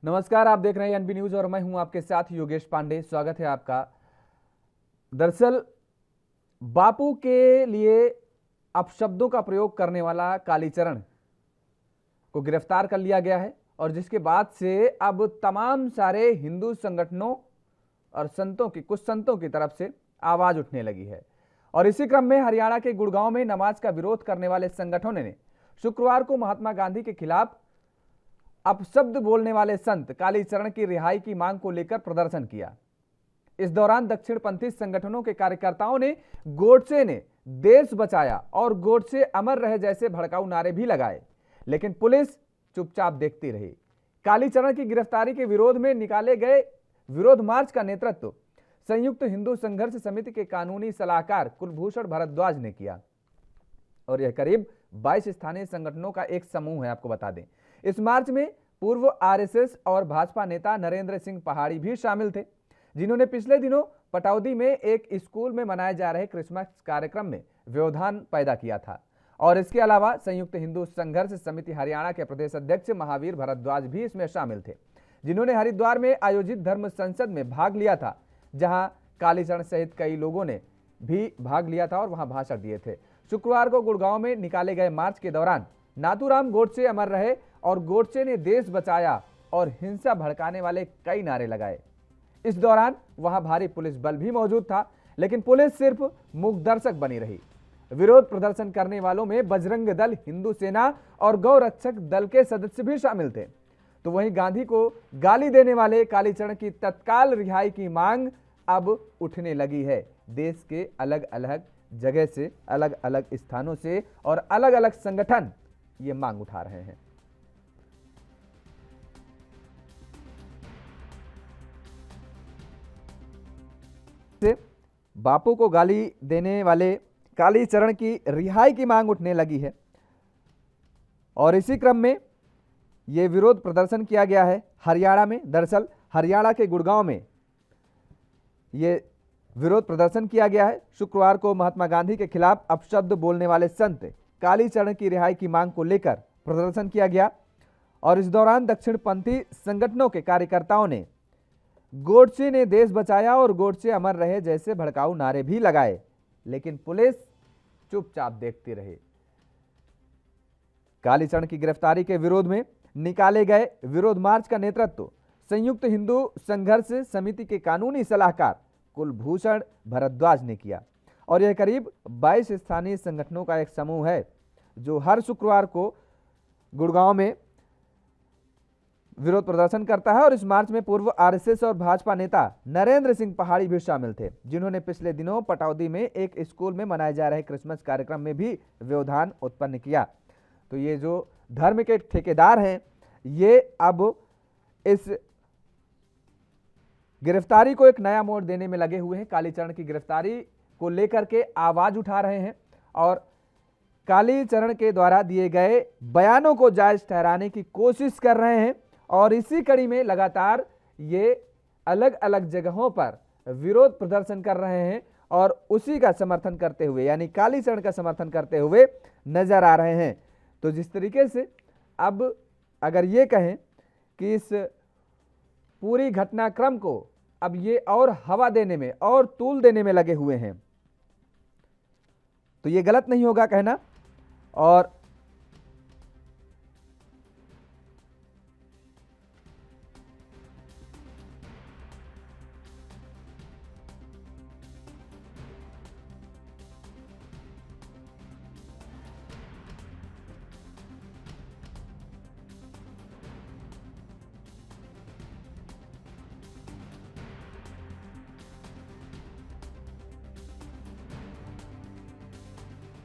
नमस्कार, आप देख रहे हैं एनबी न्यूज और मैं हूं आपके साथ योगेश पांडे। स्वागत है आपका। दरअसल बापू के लिए अपशब्दों का प्रयोग करने वाला कालीचरण को गिरफ्तार कर लिया गया है और जिसके बाद से अब तमाम सारे हिंदू संगठनों और कुछ संतों की तरफ से आवाज उठने लगी है। और इसी क्रम में हरियाणा के गुड़गांव में नमाज का विरोध करने वाले संगठनों ने शुक्रवार को महात्मा गांधी के खिलाफ अपशब्द बोलने वाले संत कालीचरण की रिहाई की मांग को लेकर प्रदर्शन किया। इस दौरान दक्षिणपंथी संगठनों के कार्यकर्ताओं ने गोडसे ने देश बचाया और गोडसे अमर रहे जैसे भड़काऊ नारे भी लगाए, लेकिन पुलिस चुपचाप देखती रही। कालीचरण की गिरफ्तारी के विरोध में निकाले गए विरोध मार्च का नेतृत्व संयुक्त हिंदू संघर्ष समिति के कानूनी सलाहकार कुलभूषण भरद्वाज ने किया और यह करीब 22 स्थानीय संगठनों का एक समूह है। आपको बता दें, इस मार्च में पूर्व आरएसएस और भाजपा नेता नरेंद्र सिंह पहाड़ी भी शामिल थे, जिन्होंने पिछले दिनों पटौदी में एक स्कूल में मनाए जा रहे क्रिसमस कार्यक्रम में व्यवधान पैदा किया था। और इसके अलावा संयुक्त हिंदू संघर्ष समिति हरियाणा के प्रदेश अध्यक्ष महावीर भरद्वाज भी इसमें शामिल थे, जिन्होंने हरिद्वार में आयोजित धर्म संसद में भाग लिया था, जहां कालीचरण सहित कई लोगों ने भी भाग लिया था और वहां भाषण दिए थे। शुक्रवार को गुड़गांव में निकाले गए मार्च के दौरान नाथूराम गोडसे अमर रहे और गोडसे ने देश बचाया और हिंसा भड़काने वाले कई नारे लगाए। इस दौरान वहां भारी पुलिस बल भी मौजूद था, लेकिन पुलिस सिर्फ मूक दर्शक बनी रही। विरोध प्रदर्शन करने वालों में बजरंग दल, हिंदू सेना और गौ रक्षक दल के सदस्य भी शामिल थे। तो वहीं गांधी को गाली देने वाले कालीचरण की तत्काल रिहाई की मांग अब उठने लगी है। देश के अलग अलग जगह से, अलग अलग स्थानों से और अलग अलग संगठन ये मांग उठा रहे हैं। बापू को गाली देने वाले कालीचरण की रिहाई की मांग उठने लगी है और इसी क्रम में यह विरोध प्रदर्शन किया गया है हरियाणा में। दरअसल हरियाणा के गुड़गांव में यह विरोध प्रदर्शन किया गया है। शुक्रवार को महात्मा गांधी के खिलाफ अपशब्द बोलने वाले संत कालीचरण की रिहाई की मांग को लेकर प्रदर्शन किया गया और इस दौरान दक्षिणपंथी संगठनों के कार्यकर्ताओं ने गोडसे ने देश बचाया और गोडसे अमर रहे जैसे भड़काऊ नारे भी लगाए, लेकिन पुलिस चुपचाप देखती रही। कालीचरण की गिरफ्तारी के विरोध में निकाले गए विरोध मार्च का नेतृत्व संयुक्त हिंदू संघर्ष समिति के कानूनी सलाहकार कुलभूषण भरद्वाज ने किया और यह करीब 22 स्थानीय संगठनों का एक समूह है, जो हर शुक्रवार को गुड़गांव में विरोध प्रदर्शन करता है। और इस मार्च में पूर्व आरएसएस और भाजपा नेता नरेंद्र सिंह पहाड़ी भी शामिल थे, जिन्होंने पिछले दिनों पटौदी में एक स्कूल में मनाए जा रहे क्रिसमस कार्यक्रम में भी व्यवधान उत्पन्न किया। तो ये जो धर्म के ठेकेदार हैं, ये अब इस गिरफ्तारी को एक नया मोड़ देने में लगे हुए हैं। कालीचरण की गिरफ्तारी को लेकर के आवाज उठा रहे हैं और कालीचरण के द्वारा दिए गए बयानों को जायज ठहराने की कोशिश कर रहे हैं और इसी कड़ी में लगातार ये अलग अलग जगहों पर विरोध प्रदर्शन कर रहे हैं और उसी का समर्थन करते हुए, यानी कालीचरण का समर्थन करते हुए नजर आ रहे हैं। तो जिस तरीके से अब अगर ये कहें कि इस पूरी घटनाक्रम को अब ये और हवा देने में और तूल देने में लगे हुए हैं, तो ये गलत नहीं होगा कहना। और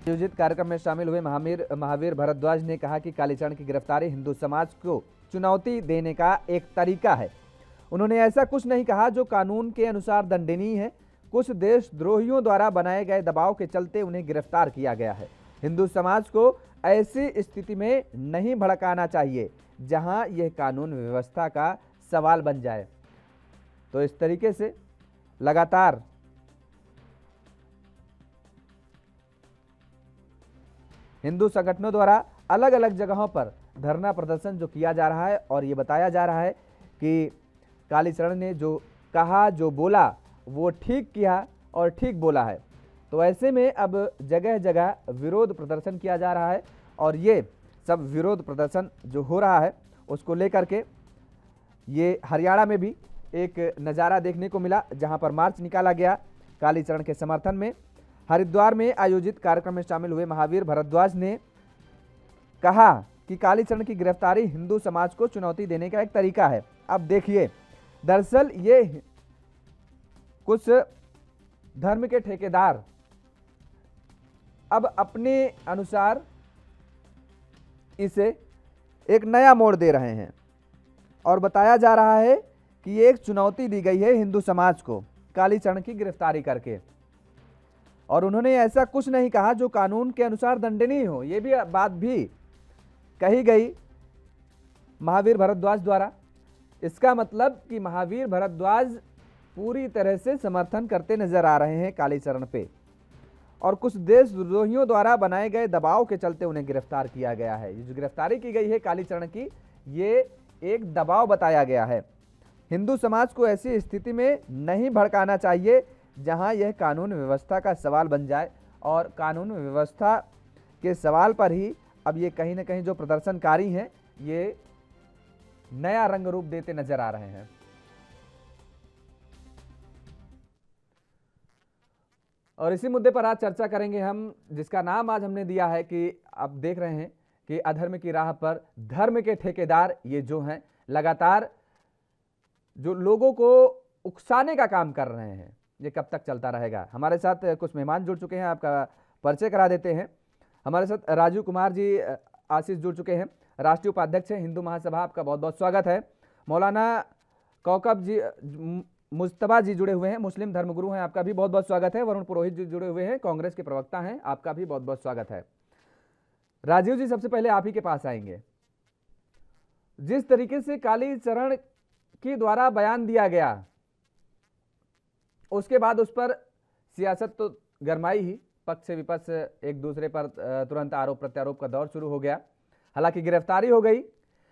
आयोजित कार्यक्रम में शामिल हुए महावीर भरद्वाज ने कहा कि कालीचरण की गिरफ्तारी हिंदू समाज को चुनौती देने का एक तरीका है। उन्होंने ऐसा कुछ नहीं कहा जो कानून के अनुसार दंडनीय है। कुछ देशद्रोहियों द्वारा बनाए गए दबाव के चलते उन्हें गिरफ्तार किया गया है। हिंदू समाज को ऐसी स्थिति में नहीं भड़काना चाहिए जहां यह कानून व्यवस्था का सवाल बन जाए। तो इस तरीके से लगातार हिंदू संगठनों द्वारा अलग अलग जगहों पर धरना प्रदर्शन जो किया जा रहा है और ये बताया जा रहा है कि कालीचरण ने जो कहा, जो बोला, वो ठीक किया और ठीक बोला है। तो ऐसे में अब जगह जगह विरोध प्रदर्शन किया जा रहा है और ये सब विरोध प्रदर्शन जो हो रहा है उसको लेकर के ये हरियाणा में भी एक नज़ारा देखने को मिला, जहां पर मार्च निकाला गया कालीचरण के समर्थन में। हरिद्वार में आयोजित कार्यक्रम में शामिल हुए महावीर भारद्वाज ने कहा कि कालीचरण की गिरफ्तारी हिंदू समाज को चुनौती देने का एक तरीका है। अब देखिए, दरअसल ये कुछ धर्म के ठेकेदार अब अपने अनुसार इसे एक नया मोड़ दे रहे हैं और बताया जा रहा है कि ये एक चुनौती दी गई है हिंदू समाज को कालीचरण की गिरफ्तारी करके। और उन्होंने ऐसा कुछ नहीं कहा जो कानून के अनुसार दंडनीय हो, ये भी बात भी कही गई महावीर भारद्वाज द्वारा। इसका मतलब कि महावीर भारद्वाज पूरी तरह से समर्थन करते नजर आ रहे हैं कालीचरण पे और कुछ देशद्रोहियों द्वारा बनाए गए दबाव के चलते उन्हें गिरफ्तार किया गया है। ये जो गिरफ्तारी की गई है कालीचरण की, ये एक दबाव बताया गया है। हिंदू समाज को ऐसी स्थिति में नहीं भड़काना चाहिए जहां यह कानून व्यवस्था का सवाल बन जाए और कानून व्यवस्था के सवाल पर ही अब ये कहीं ना कहीं जो प्रदर्शनकारी हैं ये नया रंग रूप देते नजर आ रहे हैं। और इसी मुद्दे पर आज चर्चा करेंगे हम, जिसका नाम आज हमने दिया है कि आप देख रहे हैं कि अधर्म की राह पर धर्म के ठेकेदार ये जो हैं लगातार जो लोगों को उकसाने का काम कर रहे हैं, ये कब तक चलता रहेगा। हमारे साथ कुछ मेहमान जुड़ चुके हैं, आपका परिचय करा देते हैं। हमारे साथ राजू कुमार जी आशीष जुड़ चुके हैं, राष्ट्रीय उपाध्यक्ष हैं हिंदू महासभा, आपका बहुत बहुत स्वागत है। मौलाना कौकब जी मुस्तबा जी जुड़े हुए हैं, मुस्लिम धर्मगुरु हैं, आपका भी बहुत बहुत स्वागत है। वरुण पुरोहित जी जुड़े हुए हैं, कांग्रेस के प्रवक्ता हैं, आपका भी बहुत बहुत स्वागत है। राजीव जी, सबसे पहले आप ही के पास आएंगे। जिस तरीके से कालीचरण के द्वारा बयान दिया गया उसके बाद उस पर सियासत तो गरमाई ही, पक्ष विपक्ष एक दूसरे पर तुरंत आरोप प्रत्यारोप का दौर शुरू हो गया। हालांकि गिरफ्तारी हो गई।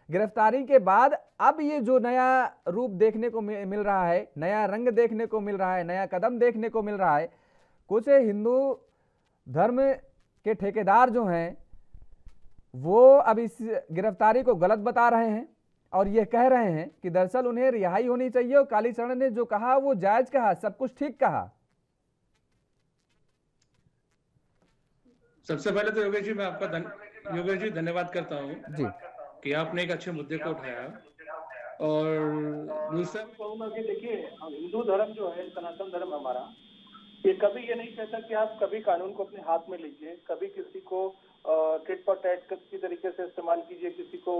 गिरफ्तारी के बाद अब ये जो नया रूप देखने को मिल रहा है, नया रंग देखने को मिल रहा है, नया कदम देखने को मिल रहा है, कुछ हिंदू धर्म के ठेकेदार जो हैं वो अब इस गिरफ्तारी को गलत बता रहे हैं और ये कह रहे हैं कि दरअसल उन्हें रिहाई होनी चाहिए और कालीचरण ने जो कहा वो जायज कहा, सब कुछ ठीक कहा। सबसे पहले तो योगेश जी मैं आपका योगेश जी धन्यवाद करता हूँ जी कि आपने एक अच्छे मुद्दे को उठाया। और दूसरा कहूँगा कि देखिए, हिंदू धर्म जो है, सनातन धर्म हमारा, ये कभी ये नहीं कहता कि आप कभी कानून को अपने हाथ में लीजिए, कभी किसी को टिट फॉर टैट किसी तरीके से इस्तेमाल कीजिए, किसी को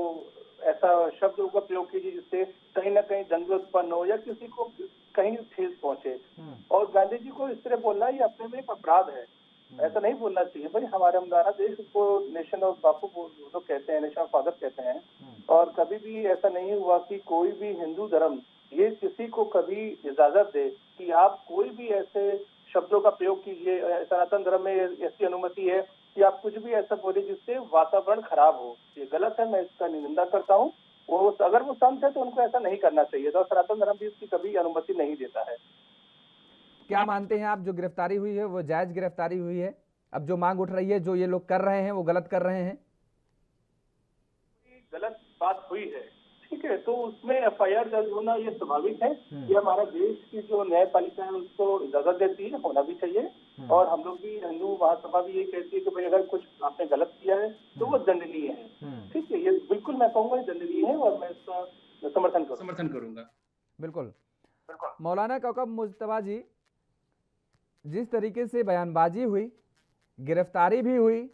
ऐसा शब्दों का प्रयोग कीजिए जिससे कहीं ना कहीं दंगे उत्पन्न हो या किसी को कहीं ठेस पहुंचे। और गांधी जी को इस तरह बोलना ये अपने में एक अपराध है, ऐसा नहीं बोलना चाहिए। भाई हमारा देश को नेशन ऑफ बापू जो कहते हैं, नेशन ऑफ फादर कहते हैं, और कभी भी ऐसा नहीं हुआ कि कोई भी हिंदू धर्म ये किसी को कभी इजाजत दे कि आप कोई भी ऐसे शब्दों का प्रयोग कीजिए। सनातन धर्म में ऐसी अनुमति है कि आप कुछ भी ऐसा बोले जिससे वातावरण खराब हो, ये गलत है, मैं इसका निंदा करता हूँ। वो अगर वो संत है तो उनको ऐसा नहीं करना चाहिए था, सनातन धर्म भी इसकी कभी अनुमति नहीं देता है। क्या मानते हैं आप, जो गिरफ्तारी हुई है वो जायज गिरफ्तारी हुई है? अब जो मांग उठ रही है, जो ये लोग कर रहे हैं वो गलत कर रहे हैं, गलत बात हुई है, ठीक है, तो उसमें एफआईआर दर्ज होना ये स्वाभाविक है। ये हमारा देश की जो न्यायपालिका है उसको इजाजत देती है, होना भी चाहिए। और हम लोग भी, हिंदू महासभा भी ये कहती है कि भाई अगर कुछ आपने गलत किया है तो वो दंडनीय है, ठीक है, ये बिल्कुल मैं कहूँगा दंडनीय है और मैं इसका समर्थन करूंगा। बिल्कुल। मौलाना कौकब मुस्तफा जी, जिस तरीके से बयानबाजी हुई, गिरफ्तारी भी हुई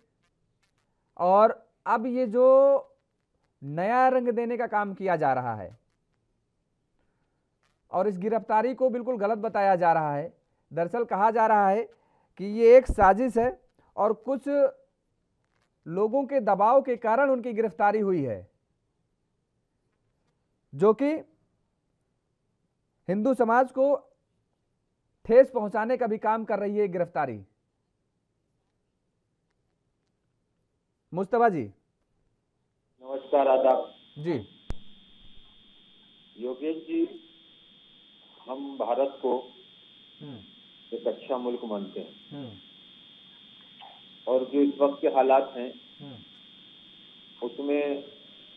और अब ये जो नया रंग देने का काम किया जा रहा है और इस गिरफ्तारी को बिल्कुल गलत बताया जा रहा है, दरअसल कहा जा रहा है कि ये एक साजिश है और कुछ लोगों के दबाव के कारण उनकी गिरफ्तारी हुई है, जो कि हिंदू समाज को ठेस पहुंचाने का भी काम कर रही है गिरफ्तारी। मुस्तफा जी, नमस्कार, आदाब जी। योगेश जी, हम भारत को एक अच्छा मुल्क मानते हैं और जो इस वक्त के हालात हैं उसमें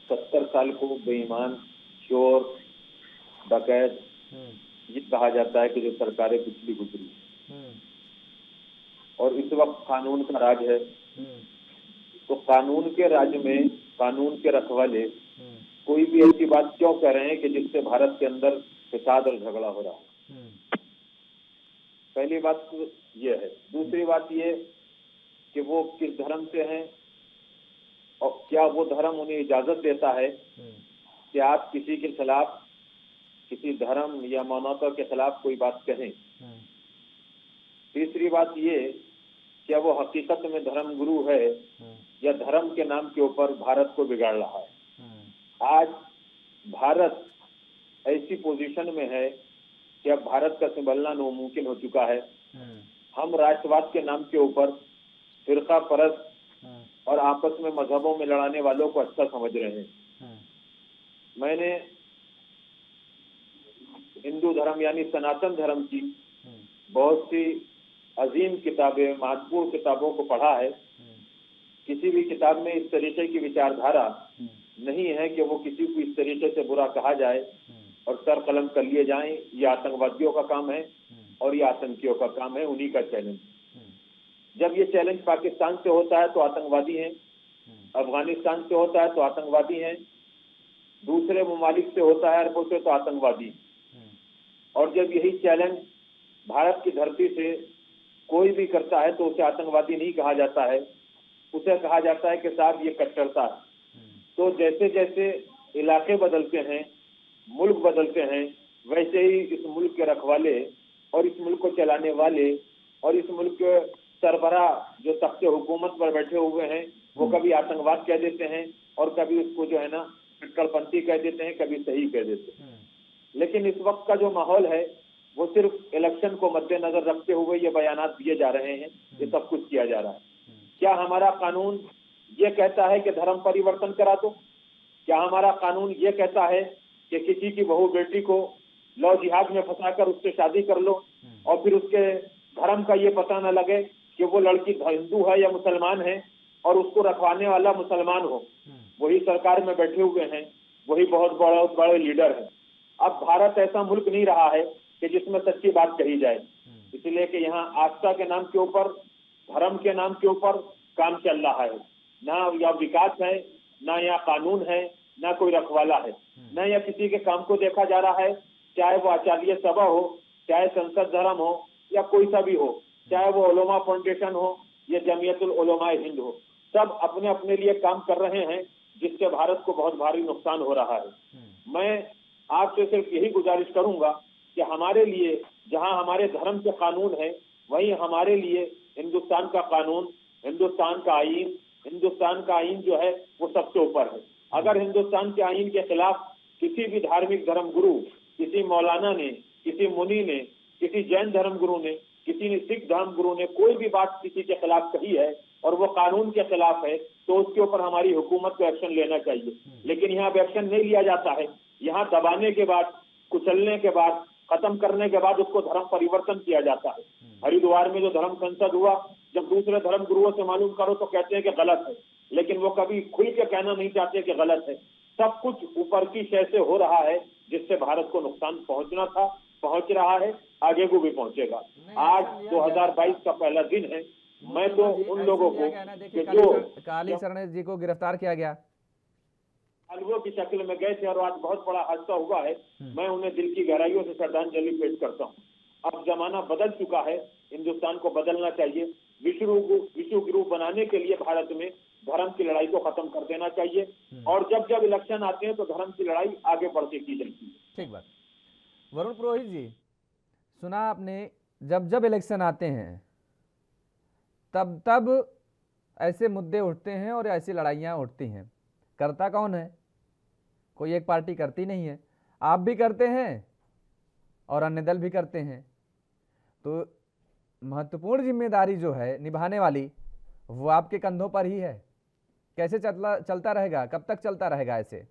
70 साल को बेईमान, चोर, डकैत ये कहा जाता है कि जो सरकारें पिछली गुजरी और इस वक्त कानून का राज है। तो कानून के राज में कानून के रखवाले कोई भी ऐसी बात क्यों कह रहे हैं कि जिससे भारत के अंदर फसाद और झगड़ा हो रहा है। पहली बात तो ये है। दूसरी बात ये कि वो किस धर्म से हैं और क्या वो धर्म उन्हें इजाजत देता है कि आप किसी के खिलाफ, किसी धर्म या मानवता के खिलाफ कोई बात कहें। तीसरी बात ये क्या वो हकीकत में धर्म गुरु है या धर्म के नाम के ऊपर भारत को बिगाड़ रहा है। आज भारत ऐसी पोजीशन में है कि अब भारत का संभलना नामुमकिन हो चुका है। हम राष्ट्रवाद के नाम के ऊपर फिरका परस्त और आपस में मजहबों में लड़ाने वालों को अच्छा समझ रहे हैं। मैंने हिंदू धर्म यानी सनातन धर्म की बहुत सी अजीम किताबें, महत्वपूर्ण किताबों को पढ़ा है। किसी भी किताब में इस तरीके की विचारधारा नहीं है कि वो किसी को इस तरीके से बुरा कहा जाए और सर कलम कर लिए जाएं। ये आतंकवादियों का काम है और ये आतंकियों का काम है, उन्हीं का चैलेंज। जब ये चैलेंज पाकिस्तान से होता है तो आतंकवादी हैं, अफगानिस्तान से होता है तो आतंकवादी हैं, दूसरे ममालिक से होता है अरबों से तो आतंकवादी। और जब यही चैलेंज भारत की धरती से कोई भी करता है तो उसे आतंकवादी नहीं कहा जाता है, उसे कहा जाता है कि साहब ये कट्टरता है। तो जैसे जैसे इलाके बदलते हैं, मुल्क बदलते हैं, वैसे ही इस मुल्क के रखवाले और इस मुल्क को चलाने वाले और इस मुल्क के सरबराह जो तख्ते हुकूमत पर बैठे हुए हैं वो कभी आतंकवाद कह देते हैं और कभी उसको जो है ना कट्टरपंथी कह देते हैं, कभी सही कह देते हैं। लेकिन इस वक्त का जो माहौल है वो सिर्फ इलेक्शन को मद्देनजर रखते हुए ये बयानात दिए जा रहे हैं, ये सब कुछ किया जा रहा है। क्या हमारा कानून ये कहता है कि धर्म परिवर्तन करा दो? क्या हमारा कानून ये कहता है कि किसी की बहू बेटी को लौ जिहाद में फंसाकर उससे शादी कर लो और फिर उसके धर्म का ये पता न लगे कि वो लड़की हिंदू है या मुसलमान है और उसको रखवाने वाला मुसलमान हो? वही सरकार में बैठे हुए हैं, वही बहुत बड़े लीडर हैं। अब भारत ऐसा मुल्क नहीं रहा है कि जिसमें सच्ची बात कही जाए, इसलिए कि यहाँ आस्था के नाम के ऊपर, धर्म के नाम के ऊपर काम चल रहा है। ना यहाँ विकास है, ना यहाँ कानून है, ना कोई रखवाला है, ना यहाँ किसी के काम को देखा जा रहा है, चाहे वो आचार्य सभा हो, चाहे संसद धर्म हो या कोई सा भी हो, चाहे वो उलमा फाउंडेशन हो या जमीयतुल उलमा हिंद हो, सब अपने अपने लिए काम कर रहे हैं जिससे भारत को बहुत भारी नुकसान हो रहा है। मैं आपसे सिर्फ यही गुजारिश करूंगा कि हमारे लिए जहां हमारे धर्म के कानून है वहीं हमारे लिए हिंदुस्तान का कानून, हिंदुस्तान का आईन जो है वो सबसे ऊपर है। अगर हिंदुस्तान के आईन के खिलाफ किसी भी धार्मिक धर्म गुरु, किसी मौलाना ने, किसी मुनि ने, किसी जैन धर्म गुरु ने, किसी ने सिख धर्म गुरु ने कोई भी बात किसी के खिलाफ कही है और वो कानून के खिलाफ है तो उसके ऊपर हमारी हुकूमत को एक्शन लेना चाहिए। लेकिन यहाँ एक्शन नहीं लिया जाता है। यहाँ दबाने के बाद, कुचलने के बाद, खत्म करने के बाद उसको धर्म परिवर्तन किया जाता है। हरिद्वार में जो धर्म संसद हुआ, जब दूसरे धर्म गुरुओं से मालूम करो तो कहते हैं कि गलत है, लेकिन वो कभी खुल के कहना नहीं चाहते कि गलत है। सब कुछ ऊपर की शय से हो रहा है जिससे भारत को नुकसान पहुंचना था, पहुंच रहा है, आगे को भी पहुंचेगा। आज 2022 का पहला दिन है। मैं तो उन लोगों को कि जो कालीचरण जी को गिरफ्तार किया गया, अलगों की शक्ल में गए थे और आज बहुत बड़ा हादसा हुआ है, मैं उन्हें दिल की गहराइयों से श्रद्धांजलि पेश करता हूँ। अब जमाना बदल चुका है, हिंदुस्तान को बदलना चाहिए। विश्व गुरु बनाने के लिए भारत में धर्म की लड़ाई को खत्म कर देना चाहिए और जब जब इलेक्शन आते हैं तो धर्म की लड़ाई आगे बढ़ के की जाती है। ठीक बात। वरुण पुरोहित जी, सुना आपने, जब जब इलेक्शन आते हैं तब तब ऐसे मुद्दे उठते हैं और ऐसी लड़ाइयाँ उठती हैं। करता कौन है? कोई एक पार्टी करती नहीं है। आप भी करते हैं और अन्य दल भी करते हैं। तो महत्वपूर्ण जिम्मेदारी जो है निभाने वाली वो आपके कंधों पर ही है। कैसे चलता रहेगा? कब तक चलता रहेगा ऐसे?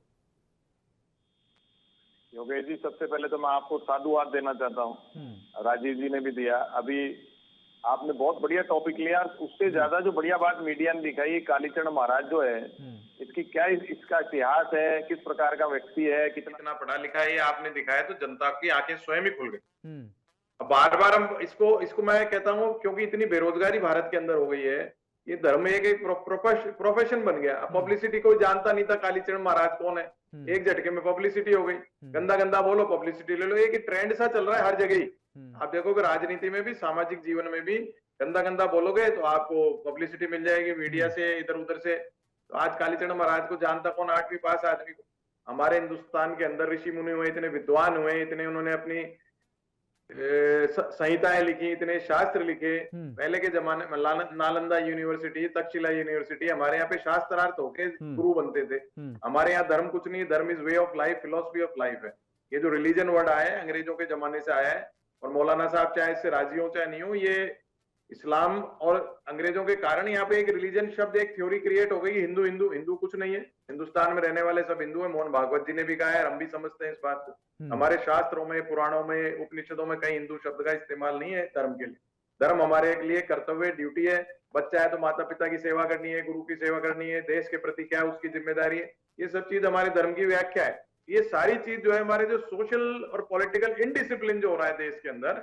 योगेश जी, सबसे पहले तो मैं आपको साधुवाद देना चाहता हूँ। राजीव जी ने भी दिया। अभी आपने बहुत बढ़िया टॉपिक लिया। उससे ज्यादा जो बढ़िया बात मीडिया ने दिखाई, कालीचरण महाराज जो है, इसकी क्या इसका इतिहास है, किस प्रकार का व्यक्ति है, कितना पढ़ा लिखा है, ये आपने दिखाया तो जनता की आंखें स्वयं ही खुल गई। अब बार बार हम इसको मैं कहता हूँ, क्योंकि इतनी बेरोजगारी भारत के अंदर हो गई है, ये धर्म एक प्रोफेशन बन गया। अब पब्लिसिटी कोई जानता नहीं था कालीचरण महाराज कौन है, एक झटके में पब्लिसिटी हो गई। गंदा गंदा बोलो, पब्लिसिटी ले लो, एक ट्रेंड सा चल रहा है हर जगह ही। आप देखोगे राजनीति में भी, सामाजिक जीवन में भी, गंदा गंदा बोलोगे तो आपको पब्लिसिटी मिल जाएगी मीडिया से, इधर उधर से। तो आज कालीचरण महाराज को जानता कौन, 8वीं पास आदमी को। हमारे हिंदुस्तान के अंदर ऋषि मुनि हुए, इतने विद्वान हुए, इतने उन्होंने अपनी संहिताएं लिखी, इतने शास्त्र लिखे। पहले के जमाने में नालंदा यूनिवर्सिटी, तक्षशिला यूनिवर्सिटी, हमारे यहाँ पे शास्त्रार्थ होके गुरु बनते थे। हमारे यहाँ धर्म कुछ नहीं, धर्म is way of life, philosophy of life है। ये जो रिलीजन वर्ड आया है, अंग्रेजों के जमाने से आया है। और मौलाना साहब चाहे इससे राजी हो चाहे नहीं हो, ये इस्लाम और अंग्रेजों के कारण यहाँ पे एक रिलीजन शब्द, एक थ्योरी क्रिएट हो गई। हिंदू हिंदू हिंदू कुछ नहीं है। हिंदुस्तान में रहने वाले सब हिंदू है। मोहन भागवत जी ने भी कहा है, हम भी समझते हैं इस बात को। हमारे शास्त्रों में, पुराणों में, उपनिषदों में कहीं हिंदू शब्द का इस्तेमाल नहीं है धर्म के लिए। धर्म हमारे लिए कर्तव्य, ड्यूटी है। बच्चा है तो माता पिता की सेवा करनी है, गुरु की सेवा करनी है, देश के प्रति क्या उसकी जिम्मेदारी है। ये सब चीज हमारे धर्म की व्याख्या है। ये सारी चीज जो है, हमारे जो सोशल और पॉलिटिकल इनडिसिप्लिन जो हो रहा है देश के अंदर,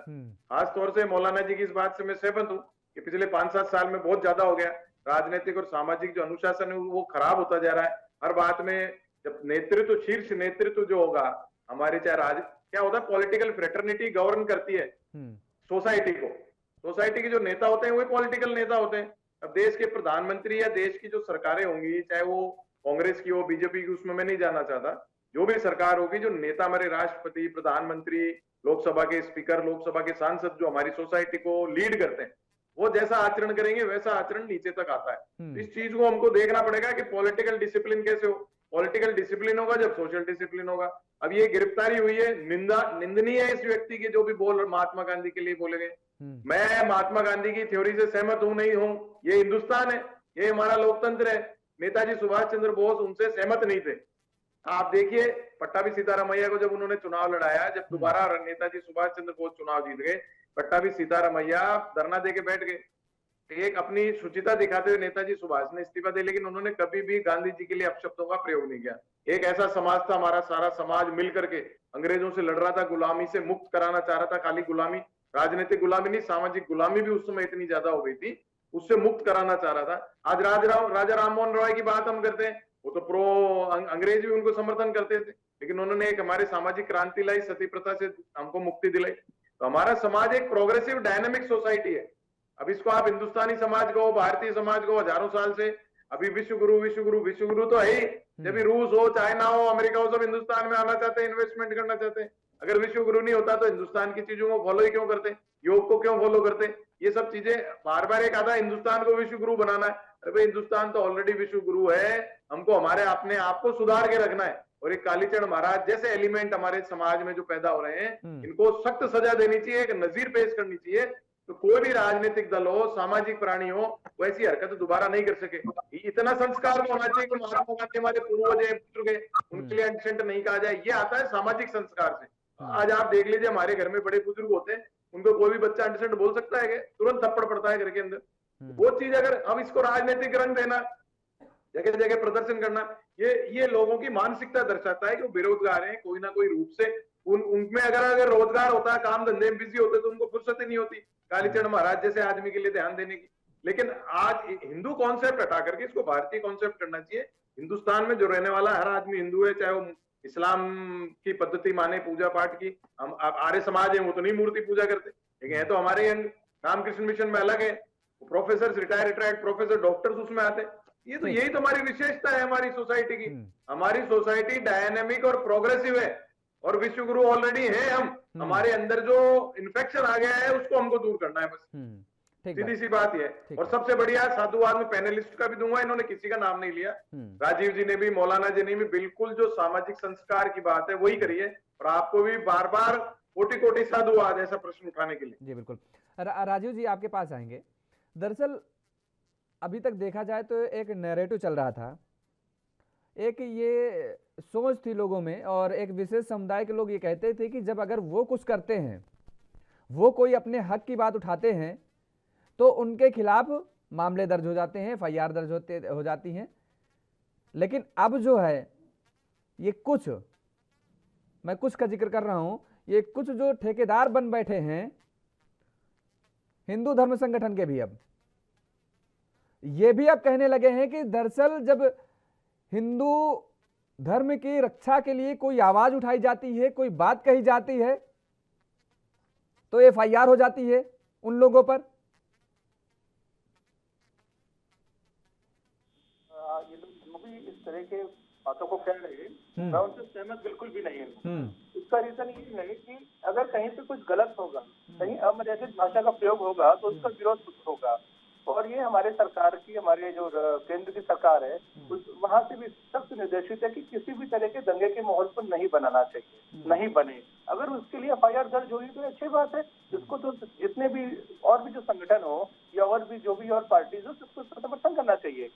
खास तौर से मौलाना जी की इस बात से मैं सहमत हूँ कि पिछले 5-7 साल में बहुत ज्यादा हो गया। राजनीतिक और सामाजिक जो अनुशासन है वो खराब होता जा रहा है। हर बात में जब नेतृत्व, शीर्ष नेतृत्व जो होगा हमारे, चाहे क्या होता है, पॉलिटिकल फ्रेटर्निटी गवर्न करती है सोसाइटी को। सोसाइटी के जो नेता होते हैं वही पॉलिटिकल नेता होते हैं। अब देश के प्रधानमंत्री या देश की जो सरकारें होंगी, चाहे वो कांग्रेस की हो, बीजेपी की, उसमें मैं नहीं जाना चाहता, जो भी सरकार होगी, जो नेता हमारे राष्ट्रपति, प्रधानमंत्री, लोकसभा के स्पीकर, लोकसभा के सांसद जो हमारी सोसाइटी को लीड करते हैं, वो जैसा आचरण करेंगे वैसा आचरण नीचे तक आता है। तो इस चीज को हमको देखना पड़ेगा कि पॉलिटिकल डिसिप्लिन कैसे हो। पॉलिटिकल डिसिप्लिन होगा जब सोशल डिसिप्लिन होगा। अब ये गिरफ्तारी हुई है, निंदनीय है इस व्यक्ति की जो भी बोल महात्मा गांधी के लिए बोले गए। मैं महात्मा गांधी की थ्योरी से सहमत हूं नहीं हूं, ये हिंदुस्तान है, ये हमारा लोकतंत्र है। नेताजी सुभाष चंद्र बोस उनसे सहमत नहीं थे। आप देखिए पट्टाभी सीतारामैया को जब उन्होंने चुनाव लड़ाया, जब दोबारा नेताजी सुभाष चंद्र बोस चुनाव जीत गए, पट्टाभी सीतारामैया धरना देके बैठ गए। एक अपनी शुचिता दिखाते हुए नेताजी सुभाष ने इस्तीफा दिया, लेकिन उन्होंने कभी भी गांधी जी के लिए अपशब्दों का प्रयोग नहीं किया। एक ऐसा समाज था, हमारा सारा समाज मिलकर के अंग्रेजों से लड़ रहा था, गुलामी से मुक्त कराना चाह रहा था। खाली गुलामी, राजनीतिक गुलामी नहीं, सामाजिक गुलामी भी उस समय इतनी ज्यादा हो गई थी, उससे मुक्त कराना चाह रहा था। आज राजा राम मोहन रॉय की बात हम करते हैं, वो तो प्रो अंग्रेज भी उनको समर्थन करते थे, लेकिन उन्होंने एक हमारे सामाजिक क्रांति लाई, सती प्रथा से हमको मुक्ति दिलाई। तो हमारा समाज एक प्रोग्रेसिव डायनामिक सोसाइटी है। अब इसको आप हिंदुस्तानी समाज को, भारतीय समाज को हजारों साल से अभी विश्व गुरु विश्व गुरु विश्व गुरु तो है ही। जब भी रूस हो, चाइना हो, अमेरिका हो, सब हिंदुस्तान में आना चाहते हैं, इन्वेस्टमेंट करना चाहते हैं। अगर विश्व गुरु नहीं होता तो हिंदुस्तान की चीजों को फॉलो ही क्यों करते, योग को क्यों फॉलो करते? ये सब चीजें बार बार एक आधा हिंदुस्तान को विश्व गुरु बनाना है। अरे भाई हिंदुस्तान तो ऑलरेडी विश्व गुरु है, हमको हमारे अपने आप को सुधार के रखना है। और एक कालीचरण महाराज जैसे एलिमेंट हमारे समाज में जो पैदा हो रहे हैं, इनको सख्त सजा देनी चाहिए, एक नजीर पेश करनी चाहिए। तो कोई भी राजनीतिक दल हो, सामाजिक प्राणी हो, वैसी हरकत दोबारा नहीं कर सके। इतना संस्कार तो होना चाहिए कि महात्मा गांधी हमारे पूर्वज हैं, उनके लिए एंसेंट नहीं कहा जाए। ये आता है सामाजिक संस्कार से। आज आप देख लीजिए, हमारे घर में बड़े बुजुर्ग होते हैं, उनको कोई भी बच्चा एंसेंट बोल सकता है, तुरंत थप्पड़ पड़ता है घर के अंदर। वो चीज अगर हम इसको राजनीतिक रंग देना, जगह जगह प्रदर्शन करना, ये लोगों की मानसिकता दर्शाता है कि वो बेरोजगार हैं कोई ना कोई रूप से। उनमें अगर रोजगार होता, काम धंधे में बिजी होते, तो उनको फुर्सत ही नहीं होती कालीचरण महाराज जैसे आदमी के लिए ध्यान देने की। लेकिन आज हिंदू कॉन्सेप्ट हटा करके इसको भारतीय कॉन्सेप्ट करना चाहिए। हिंदुस्तान में जो रहने वाला हर आदमी हिंदू है, चाहे वो इस्लाम की पद्धति माने, पूजा पाठ की। हम आर्य समाज है, वो तो नहीं मूर्ति पूजा करते, लेकिन है तो हमारे रामकृष्ण मिशन में अलग है। प्रोफेसर, रिटायर्ड प्रोफेसर, डॉक्टर्स उसमें आते। ये तो यही तो हमारी विशेषता है हमारी सोसाइटी की। हमारी सोसाइटी डायनेमिक और प्रोग्रेसिव है, और विश्व गुरु ऑलरेडी है हम। हमारे अंदर जो इन्फेक्शन आ गया है उसको हमको दूर करना है, बस सीधी सी बात है। और सबसे बढ़िया साधुवाद में पैनलिस्ट का भी दूंगा, इन्होंने किसी का नाम नहीं लिया, राजीव जी ने भी, मौलाना जी ने भी, बिल्कुल जो सामाजिक संस्कार की बात है वही करिए। और आपको भी बार बार कोटि कोटि साधुवाद ऐसा प्रश्न उठाने के लिए। जी बिल्कुल। राजीव जी आपके पास आएंगे। दरअसल अभी तक देखा जाए तो एक नैरेटिव चल रहा था, एक ये सोच थी लोगों में, और एक विशेष समुदाय के लोग ये कहते थे कि जब अगर वो कुछ करते हैं, वो कोई अपने हक की बात उठाते हैं, तो उनके खिलाफ मामले दर्ज हो जाते हैं, FIR दर्ज हो जाती हैं। लेकिन अब जो है ये कुछ, मैं कुछ का जिक्र कर रहा हूं, ये कुछ जो ठेकेदार बन बैठे हैं हिंदू धर्म संगठन के भी, अब ये भी अब कहने लगे हैं कि दरअसल जब हिंदू धर्म की रक्षा के लिए कोई आवाज उठाई जाती है, कोई बात कही जाती है, तो FIR हो जाती है उन लोगों पर। ये लोग जो भी इस तरह के बातों को कह रहे हैं, मैं उनसे सहमत बिल्कुल भी नहीं हूँ। इसका रीजन ये है कि अगर कहीं पे कुछ गलत होगा, कहीं अमर्यादित भाषा का प्रयोग होगा, तो उसका विरोध होगा। और ये हमारे सरकार की, हमारे जो केंद्र की सरकार है, वहां से भी सख्त निर्देशित है कि किसी भी तरह के दंगे के माहौल पर नहीं बनाना चाहिए, नहीं बने। अगर उसके लिए FIR दर्ज हुई तो अच्छी बात है। इसको तो जितने भी और भी जो संगठन हो या और भी जो भी और पार्टीज हो, उसको समर्थन करना चाहिए।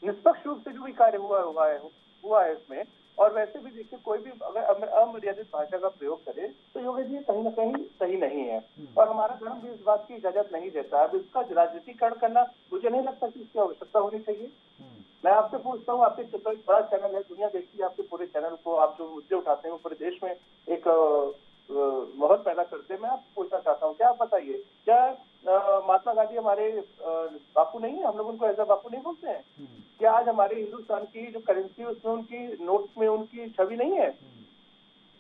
निष्पक्ष रूप से जो भी कार्य हुआ है इसमें। और वैसे भी देखिए, कोई भी अगर अमर्यादित भाषा का प्रयोग करे तो योगेश जी कहीं ना कहीं सही नहीं है, और हमारा धर्म भी इस बात की इजाजत नहीं देता। अब इसका राजनीतिकरण करना मुझे नहीं लगता कि इसकी आवश्यकता होनी चाहिए। मैं आपसे पूछता हूँ, आपके बड़ा चैनल है, दुनिया देखती है आपके पूरे चैनल को, आप जो मुद्दे उठाते हैं पूरे देश में एक माहौल पैदा करते हैं। मैं आपसे पूछना चाहता हूँ, क्या आप बताइए, क्या महात्मा गांधी हमारे बापू नहीं है? हम लोग उनको ऐसा बापू नहीं बोलते हैं? क्या आज हमारे हिंदुस्तान की जो करेंसी है उसमें उनकी नोट्स में उनकी छवि नहीं है?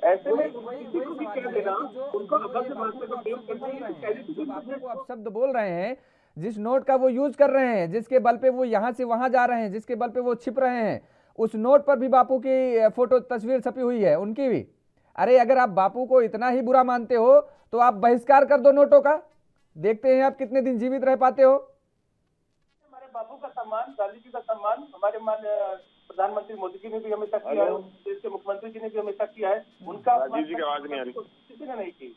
ऐसे में किसी को भी कह देना, उनको अभद्र भाषा का प्रयोग करना, ये तो आप शब्द बोल रहे हैं, जिस नोट का वो यूज कर रहे हैं, जिसके बल पे वो यहाँ से वहां जा रहे हैं, जिसके बल पे वो छिप रहे हैं, उस नोट पर भी बापू की फोटो तस्वीर छपी हुई है, उनकी भी। अरे अगर आप बापू को इतना ही बुरा मानते हो तो आप बहिष्कार कर दो नोटों का, देखते हैं आप कितने दिन जीवित रह पाते हो। हमारे बापू का सम्मान, गांधी जी का सम्मान हमारे प्रधानमंत्री मोदी जी ने भी हमेशा किया है, देश के मुख्यमंत्री जी ने भी हमेशा किया है। उनका राजीव जी की आवाज नहीं आ रही, किसी ने नहीं की।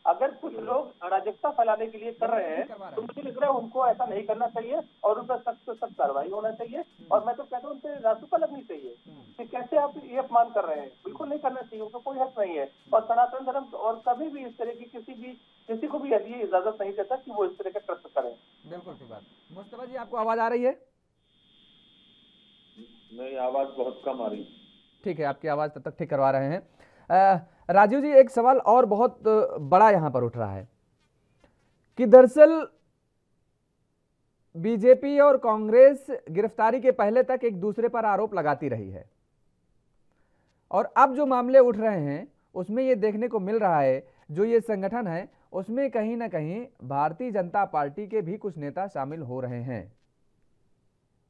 अगर कुछ लोग अराजकता फैलाने के लिए कर रहे हैं तो मुझे लग रहा है उनको ऐसा नहीं करना चाहिए और उन पर सख्त से सख्त कार्रवाई होना चाहिए। और मैं तो कहता हूँ उन पर रासुका लगनी चाहिए कि कैसे आप ये अपमान कर रहे हैं। बिल्कुल नहीं करना चाहिए, उनको कोई हक नहीं है। और सनातन धर्म और कभी भी इस तरह की किसी को भी ये इजाजत नहीं देता कि वो इस तरह का कृत्य करें। बिल्कुल ठीक बात। मुस्तफा जी, आपको आवाज आ रही है? नहीं, आवाज बहुत कम आ रही। ठीक है, आपकी आवाज तब तक ठीक करवा रहे हैं। राजीव जी, एक सवाल और बहुत बड़ा यहां पर उठ रहा है कि दरअसल बीजेपी और कांग्रेस गिरफ्तारी के पहले तक एक दूसरे पर आरोप लगाती रही है, और अब जो मामले उठ रहे हैं उसमें यह देखने को मिल रहा है, जो ये संगठन है उसमें कहीं ना कहीं भारतीय जनता पार्टी के भी कुछ नेता शामिल हो रहे हैं।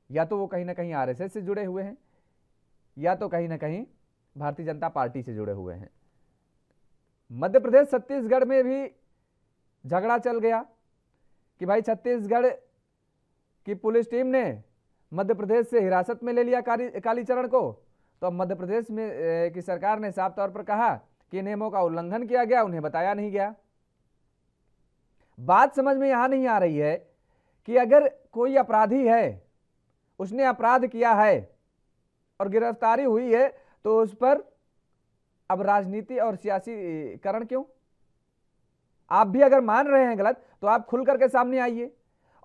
या तो वो कहीं ना कहीं RSS से जुड़े हुए हैं, या तो कहीं ना कहीं भारतीय जनता पार्टी से जुड़े हुए हैं। मध्य प्रदेश छत्तीसगढ़ में भी झगड़ा चल गया कि भाई छत्तीसगढ़ की पुलिस टीम ने मध्य प्रदेश से हिरासत में ले लिया कालीचरण को, तो अब मध्य प्रदेश में की सरकार ने साफ तौर पर कहा कि नियमों का उल्लंघन किया गया, उन्हें बताया नहीं गया। बात समझ में यहां नहीं आ रही है कि अगर कोई अपराधी है, उसने अपराध किया है और गिरफ्तारी हुई है, तो उस पर अब राजनीति और सियासीकरण क्यों? आप भी अगर मान रहे हैं गलत तो आप खुल करके सामने आइए,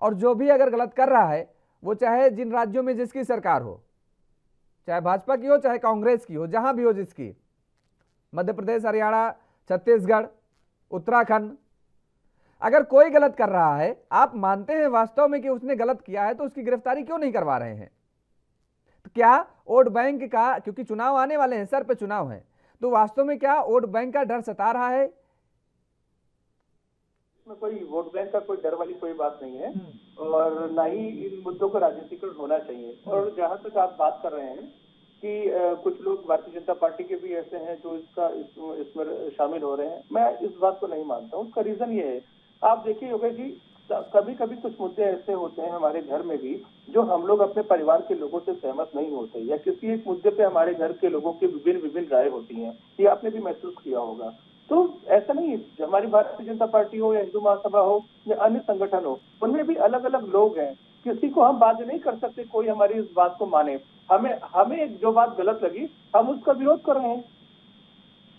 और जो भी अगर गलत कर रहा है वो चाहे जिन राज्यों में जिसकी सरकार हो, चाहे भाजपा की हो चाहे कांग्रेस की हो, जहां भी हो जिसकी, मध्य प्रदेश, हरियाणा, छत्तीसगढ़, उत्तराखंड, अगर कोई गलत कर रहा है, आप मानते हैं वास्तव में कि उसने गलत किया है, तो उसकी गिरफ्तारी क्यों नहीं करवा रहे हैं? तो क्या वोट बैंक का, क्योंकि चुनाव आने वाले हैं, सर पे चुनाव है, तो वास्तव में क्या वोट बैंक का डर सता रहा है? इसमें कोई वोट बैंक का कोई डर वाली कोई बात नहीं है, और ना ही इन मुद्दों का राजनीतिकरण होना चाहिए। और जहां तक आप बात कर रहे हैं कि कुछ लोग भारतीय जनता पार्टी के भी ऐसे हैं जो इसमें शामिल हो रहे हैं, मैं इस बात को नहीं मानता हूँ। उसका रीजन ये है, आप देखिए योगेश जी, कभी कभी कुछ मुद्दे ऐसे होते हैं हमारे घर में भी जो हम लोग अपने परिवार के लोगों से सहमत नहीं होते, या किसी एक मुद्दे पे हमारे घर के लोगों की विभिन्न राय होती हैं। ये आपने भी महसूस किया होगा। तो ऐसा नहीं, हमारी भारतीय जनता पार्टी हो या हिंदू महासभा हो या अन्य संगठन हो, उनमें भी अलग अलग लोग हैं। किसी को हम बाध्य नहीं कर सकते कोई हमारी इस बात को माने। हमें हमें जो बात गलत लगी हम उसका विरोध कर रहे हैं।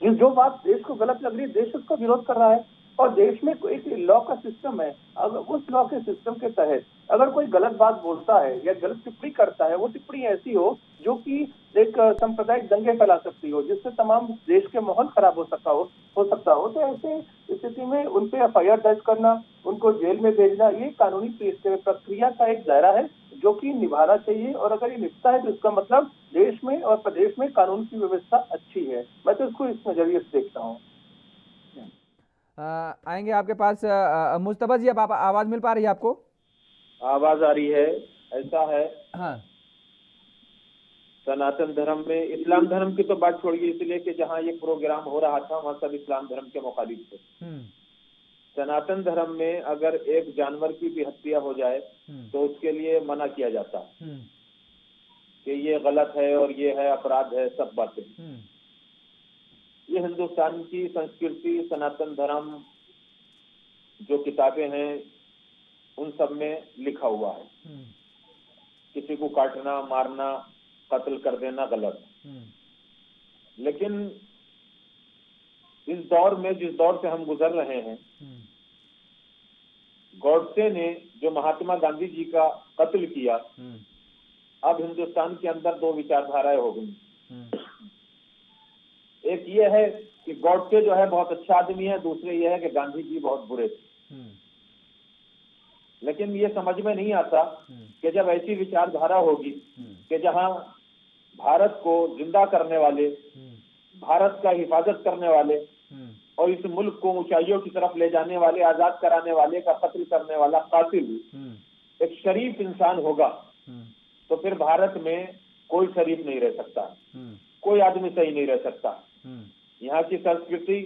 जो बात देश को गलत लग रही है देश उसका विरोध कर रहा है। और देश में एक लॉ का सिस्टम है, अगर उस लॉ के सिस्टम के तहत अगर कोई गलत बात बोलता है या गलत टिप्पणी करता है, वो टिप्पणी ऐसी हो जो कि एक सांप्रदायिक दंगे फैला सकती हो, जिससे तमाम देश के माहौल खराब हो सकता हो, तो ऐसे स्थिति में उन पे एफआईआर दर्ज करना, उनको जेल में भेजना, ये कानूनी प्रक्रिया का एक दायरा है जो कि निभाना चाहिए। और अगर ये निभता है तो इसका मतलब देश में और प्रदेश में कानून की व्यवस्था अच्छी है। मैं तो इसको इस नजरिए से देखता हूँ। आएंगे आपके पास मुस्तफा जी, अब आप आवाज मिल पा रही है आपको? आवाज आ रही है। ऐसा है, हाँ, सनातन धर्म में, इस्लाम धर्म की तो बात छोड़िए, इसलिए कि जहाँ ये प्रोग्राम हो रहा था वहाँ सब इस्लाम धर्म के मुखालिफ थे। सनातन धर्म में अगर एक जानवर की भी हत्या हो जाए तो उसके लिए मना किया जाता है कि ये गलत है और ये है, अपराध है, सब बातें। ये हिंदुस्तान की संस्कृति, सनातन धर्म जो किताबें हैं उन सब में लिखा हुआ है। किसी को काटना, मारना, कत्ल कर देना गलत। लेकिन इस दौर में, जिस दौर से हम गुजर रहे हैं, गॉडसे ने जो महात्मा गांधी जी का कत्ल किया, अब हिंदुस्तान के अंदर दो विचारधाराएं हो गई। एक ये है कि गॉडसे जो है बहुत अच्छा आदमी है, दूसरे ये है कि गांधी जी बहुत बुरे थे। लेकिन ये समझ में नहीं आता कि जब ऐसी विचारधारा होगी कि जहां भारत को जिंदा करने वाले, भारत का हिफाजत करने वाले और इस मुल्क को ऊंचाइयों की तरफ ले जाने वाले, आजाद कराने वाले का कत्ल करने वाला कातिल एक शरीफ इंसान होगा, तो फिर भारत में कोई शरीफ नहीं रह सकता, कोई आदमी सही नहीं रह सकता। यहाँ की संस्कृति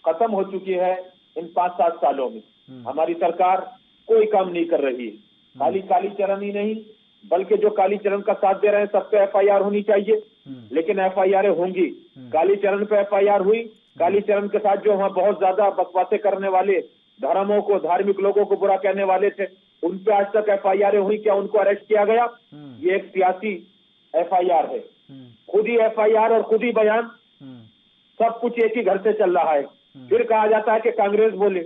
खत्म हो चुकी है इन 5-7 सालों में। हमारी सरकार कोई काम नहीं कर रही है। खाली कालीचरण ही नहीं, बल्कि जो कालीचरण का साथ दे रहे हैं सब पे एफआईआर होनी चाहिए। लेकिन एफआईआर होंगी, कालीचरण पे एफआईआर हुई, कालीचरण के साथ जो वहाँ बहुत ज्यादा बकवासें करने वाले, धर्मों को, धार्मिक लोगों को बुरा कहने वाले थे, उन पे आज तक एफआईआर हुई? क्या उनको अरेस्ट किया गया? ये एक सियासी एफआईआर है। खुद ही एफआईआर और खुद ही बयान, सब कुछ एक ही घर से चल रहा है। फिर कहा जाता है कि कांग्रेस बोले,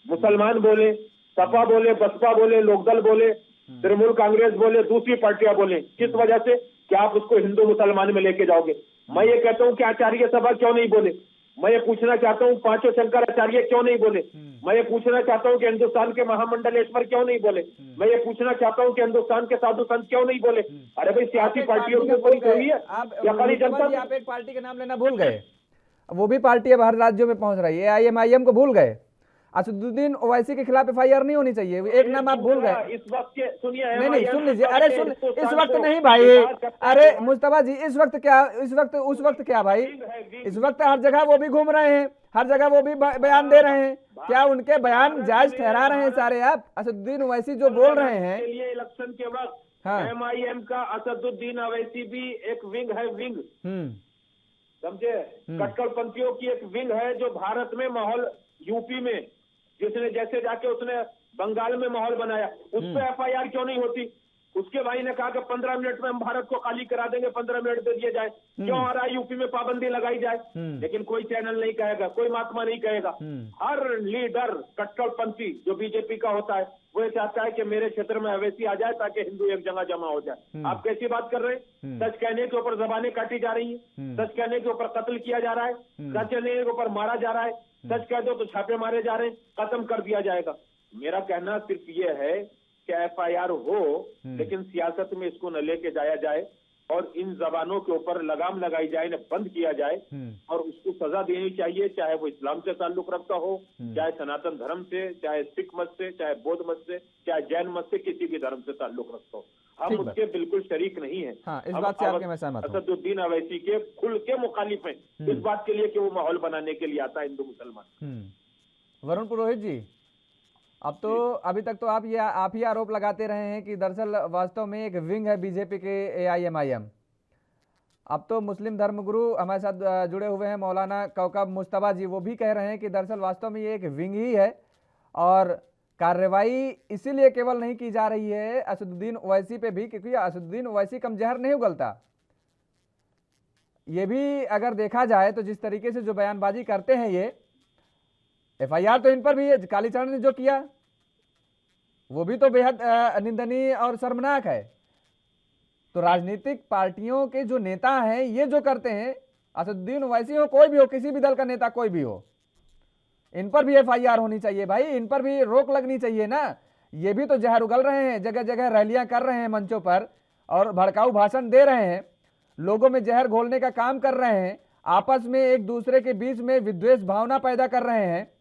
मुसलमान बोले, सपा बोले, बसपा बोले, लोकदल बोले, तृणमूल कांग्रेस बोले, दूसरी पार्टियां बोले। किस वजह से? क्या आप उसको हिंदू मुसलमान में लेके जाओगे? मैं ये कहता हूँ कि आचार्य सभा क्यों नहीं बोले? मैं ये पूछना चाहता हूँ पांचों शंकराचार्य क्यों नहीं बोले? मैं ये पूछना चाहता हूँ कि हिंदुस्तान के महामंडलेश्वर क्यों नहीं बोले? मैं ये पूछना चाहता हूँ कि हिंदुस्तान के साधु संत क्यों नहीं बोले? अरे भाई, सियासी पार्टियों के ऊपर कोई है या खाली जनता? आप एक पार्टी का नाम लेना भूल गए, वो भी पार्टी अब हर राज्यों में पहुंच रही है। AIMIM को भूल गए। असदुद्दीन ओवैसी के खिलाफ एफआईआर नहीं होनी चाहिए, एक नाम आप भूल गए। इस वक्त के सुनिए, नहीं, सुन लीजिए। अरे सुन, इस वक्त नहीं भाई। अरे मुस्तफा जी, इस वक्त क्या, उस वक्त क्या भाई? इस वक्त हर जगह वो भी घूम रहे हैं, हर जगह वो भी बयान दे रहे हैं। क्या उनके बयान जायज ठहरा रहे हैं सारे आप? असदुद्दीन ओवैसी जो बोल रहे हैं इलेक्शन के वक्त, हाँ, MIM का असदुद्दीन ओवैसी भी एक विंग है, विंग, समझे? कट्टरपंथियों की एक विंग है जो भारत में माहौल, यूपी में जिसने जैसे जाके उसने बंगाल में माहौल बनाया, उस पर एफआईआर क्यों नहीं होती? उसके भाई ने कहा कि 15 मिनट में हम भारत को खाली करा देंगे, 15 मिनट दे दिए जाए। क्यों आ रहा है यूपी में पाबंदी लगाई जाए? लेकिन कोई चैनल नहीं कहेगा, कोई महात्मा नहीं कहेगा। हर लीडर कट्टरपंथी जो बीजेपी का होता है वो चाहता है कि मेरे क्षेत्र में अवैसी आ जाए ताकि हिंदू एक जगह जमा हो जाए। आप कैसी बात कर रहे हैं? सच कहने के ऊपर जबानें काटी जा रही हैं, सच कहने के ऊपर कत्ल किया जा रहा है, सच कहने के ऊपर मारा जा रहा है, सच कह दो तो छापे मारे जा रहे हैं, खत्म कर दिया जाएगा। मेरा कहना सिर्फ ये है कि एफआईआर हो, लेकिन सियासत में इसको न लेके जाया जाए और इन जबानों के ऊपर लगाम लगाई जाए, न बंद किया जाए और उसको सजा देनी चाहिए, चाहे वो इस्लाम से ताल्लुक रखता हो, चाहे सनातन धर्म से, चाहे सिख मत से, चाहे बौद्ध मत से, चाहे जैन मत से, किसी भी धर्म से ताल्लुक रखता हो। हम उसके बिल्कुल शरीक नहीं है। हाँ, इस बात से आपके मैं सहमत हूं। असदुद्दीन ओवैसी के खुल के मुखालिफ हैं इस बात के लिए कि वो माहौल बनाने के लिए आता है हिंदू मुसलमान। वरुण पुरोहित जी, अब तो अभी तक तो आप ही आरोप लगाते रहे हैं कि दरअसल वास्तव में एक विंग है बीजेपी के AIMIM। अब तो मुस्लिम धर्मगुरु हमारे साथ जुड़े हुए हैं, मौलाना कौकब मुस्तफा जी, वो भी कह रहे हैं कि दरअसल वास्तव में ये एक विंग ही है और कार्रवाई इसीलिए केवल नहीं की जा रही है असदुद्दीन ओवैसी पे भी, क्योंकि असदुद्दीन ओवैसी कम जहर नहीं उगलता। ये भी अगर देखा जाए तो जिस तरीके से जो बयानबाजी करते हैं ये, एफआईआर तो इन पर भी है, कालीचरण ने जो किया वो भी तो बेहद निंदनीय और शर्मनाक है। तो राजनीतिक पार्टियों के जो नेता हैं ये जो करते हैं, असदुद्दीन ओवैसी हो, कोई भी हो, किसी भी दल का नेता कोई भी हो, इन पर भी एफआईआर होनी चाहिए भाई, इन पर भी रोक लगनी चाहिए ना। ये भी तो जहर उगल रहे हैं, जगह जगह रैलियां कर रहे हैं मंचों पर और भड़काऊ भाषण दे रहे हैं, लोगों में जहर घोलने का काम कर रहे हैं, आपस में एक दूसरे के बीच में विद्वेष भावना पैदा कर रहे हैं।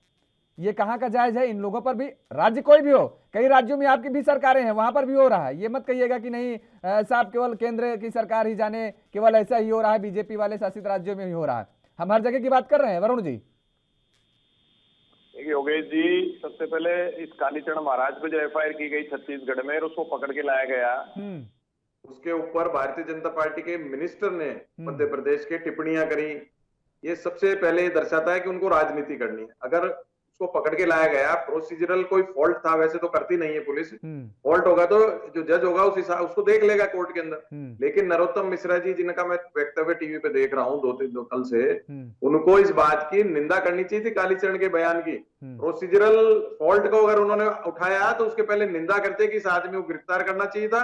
ये कहाँ का जायज है? इन लोगों पर भी, राज्य कोई भी हो, कई राज्यों में आपकी भी सरकारें हैं, वहां पर भी हो रहा है। ये मत कहिएगा कि नहीं साहब केवल केंद्र की सरकार ही जाने, केवल ऐसा ही हो रहा है, बीजेपी वाले शासित राज्यों में ही हो रहा है। हम हर जगह की बात कर रहे हैं। वरुण जी, योगेश जी, सबसे पहले इस कालीचरण महाराज पे जो एफआईआर की गई छत्तीसगढ़ में और उसको पकड़ के लाया गया, उसके ऊपर भारतीय जनता पार्टी के मिनिस्टर ने मध्य प्रदेश के टिप्पणियां करी, ये सबसे पहले दर्शाता है कि उनको राजनीति करनी है। अगर उसको पकड़ के लाया गया, प्रोसीजरल कोई फॉल्ट था, वैसे तो करती नहीं है पुलिस, फॉल्ट होगा तो जो जज होगा उसको देख लेगा कोर्ट के अंदर। लेकिन नरोत्तम मिश्रा जी, जिनका मैं वक्तव्य टीवी पे देख रहा हूँ दो कल से, उनको इस बात की निंदा करनी चाहिए थी कालीचरण के बयान की। प्रोसीजरल फॉल्ट को अगर उन्होंने उठाया तो उसके पहले निंदा करते कि इस आदमी को गिरफ्तार करना चाहिए था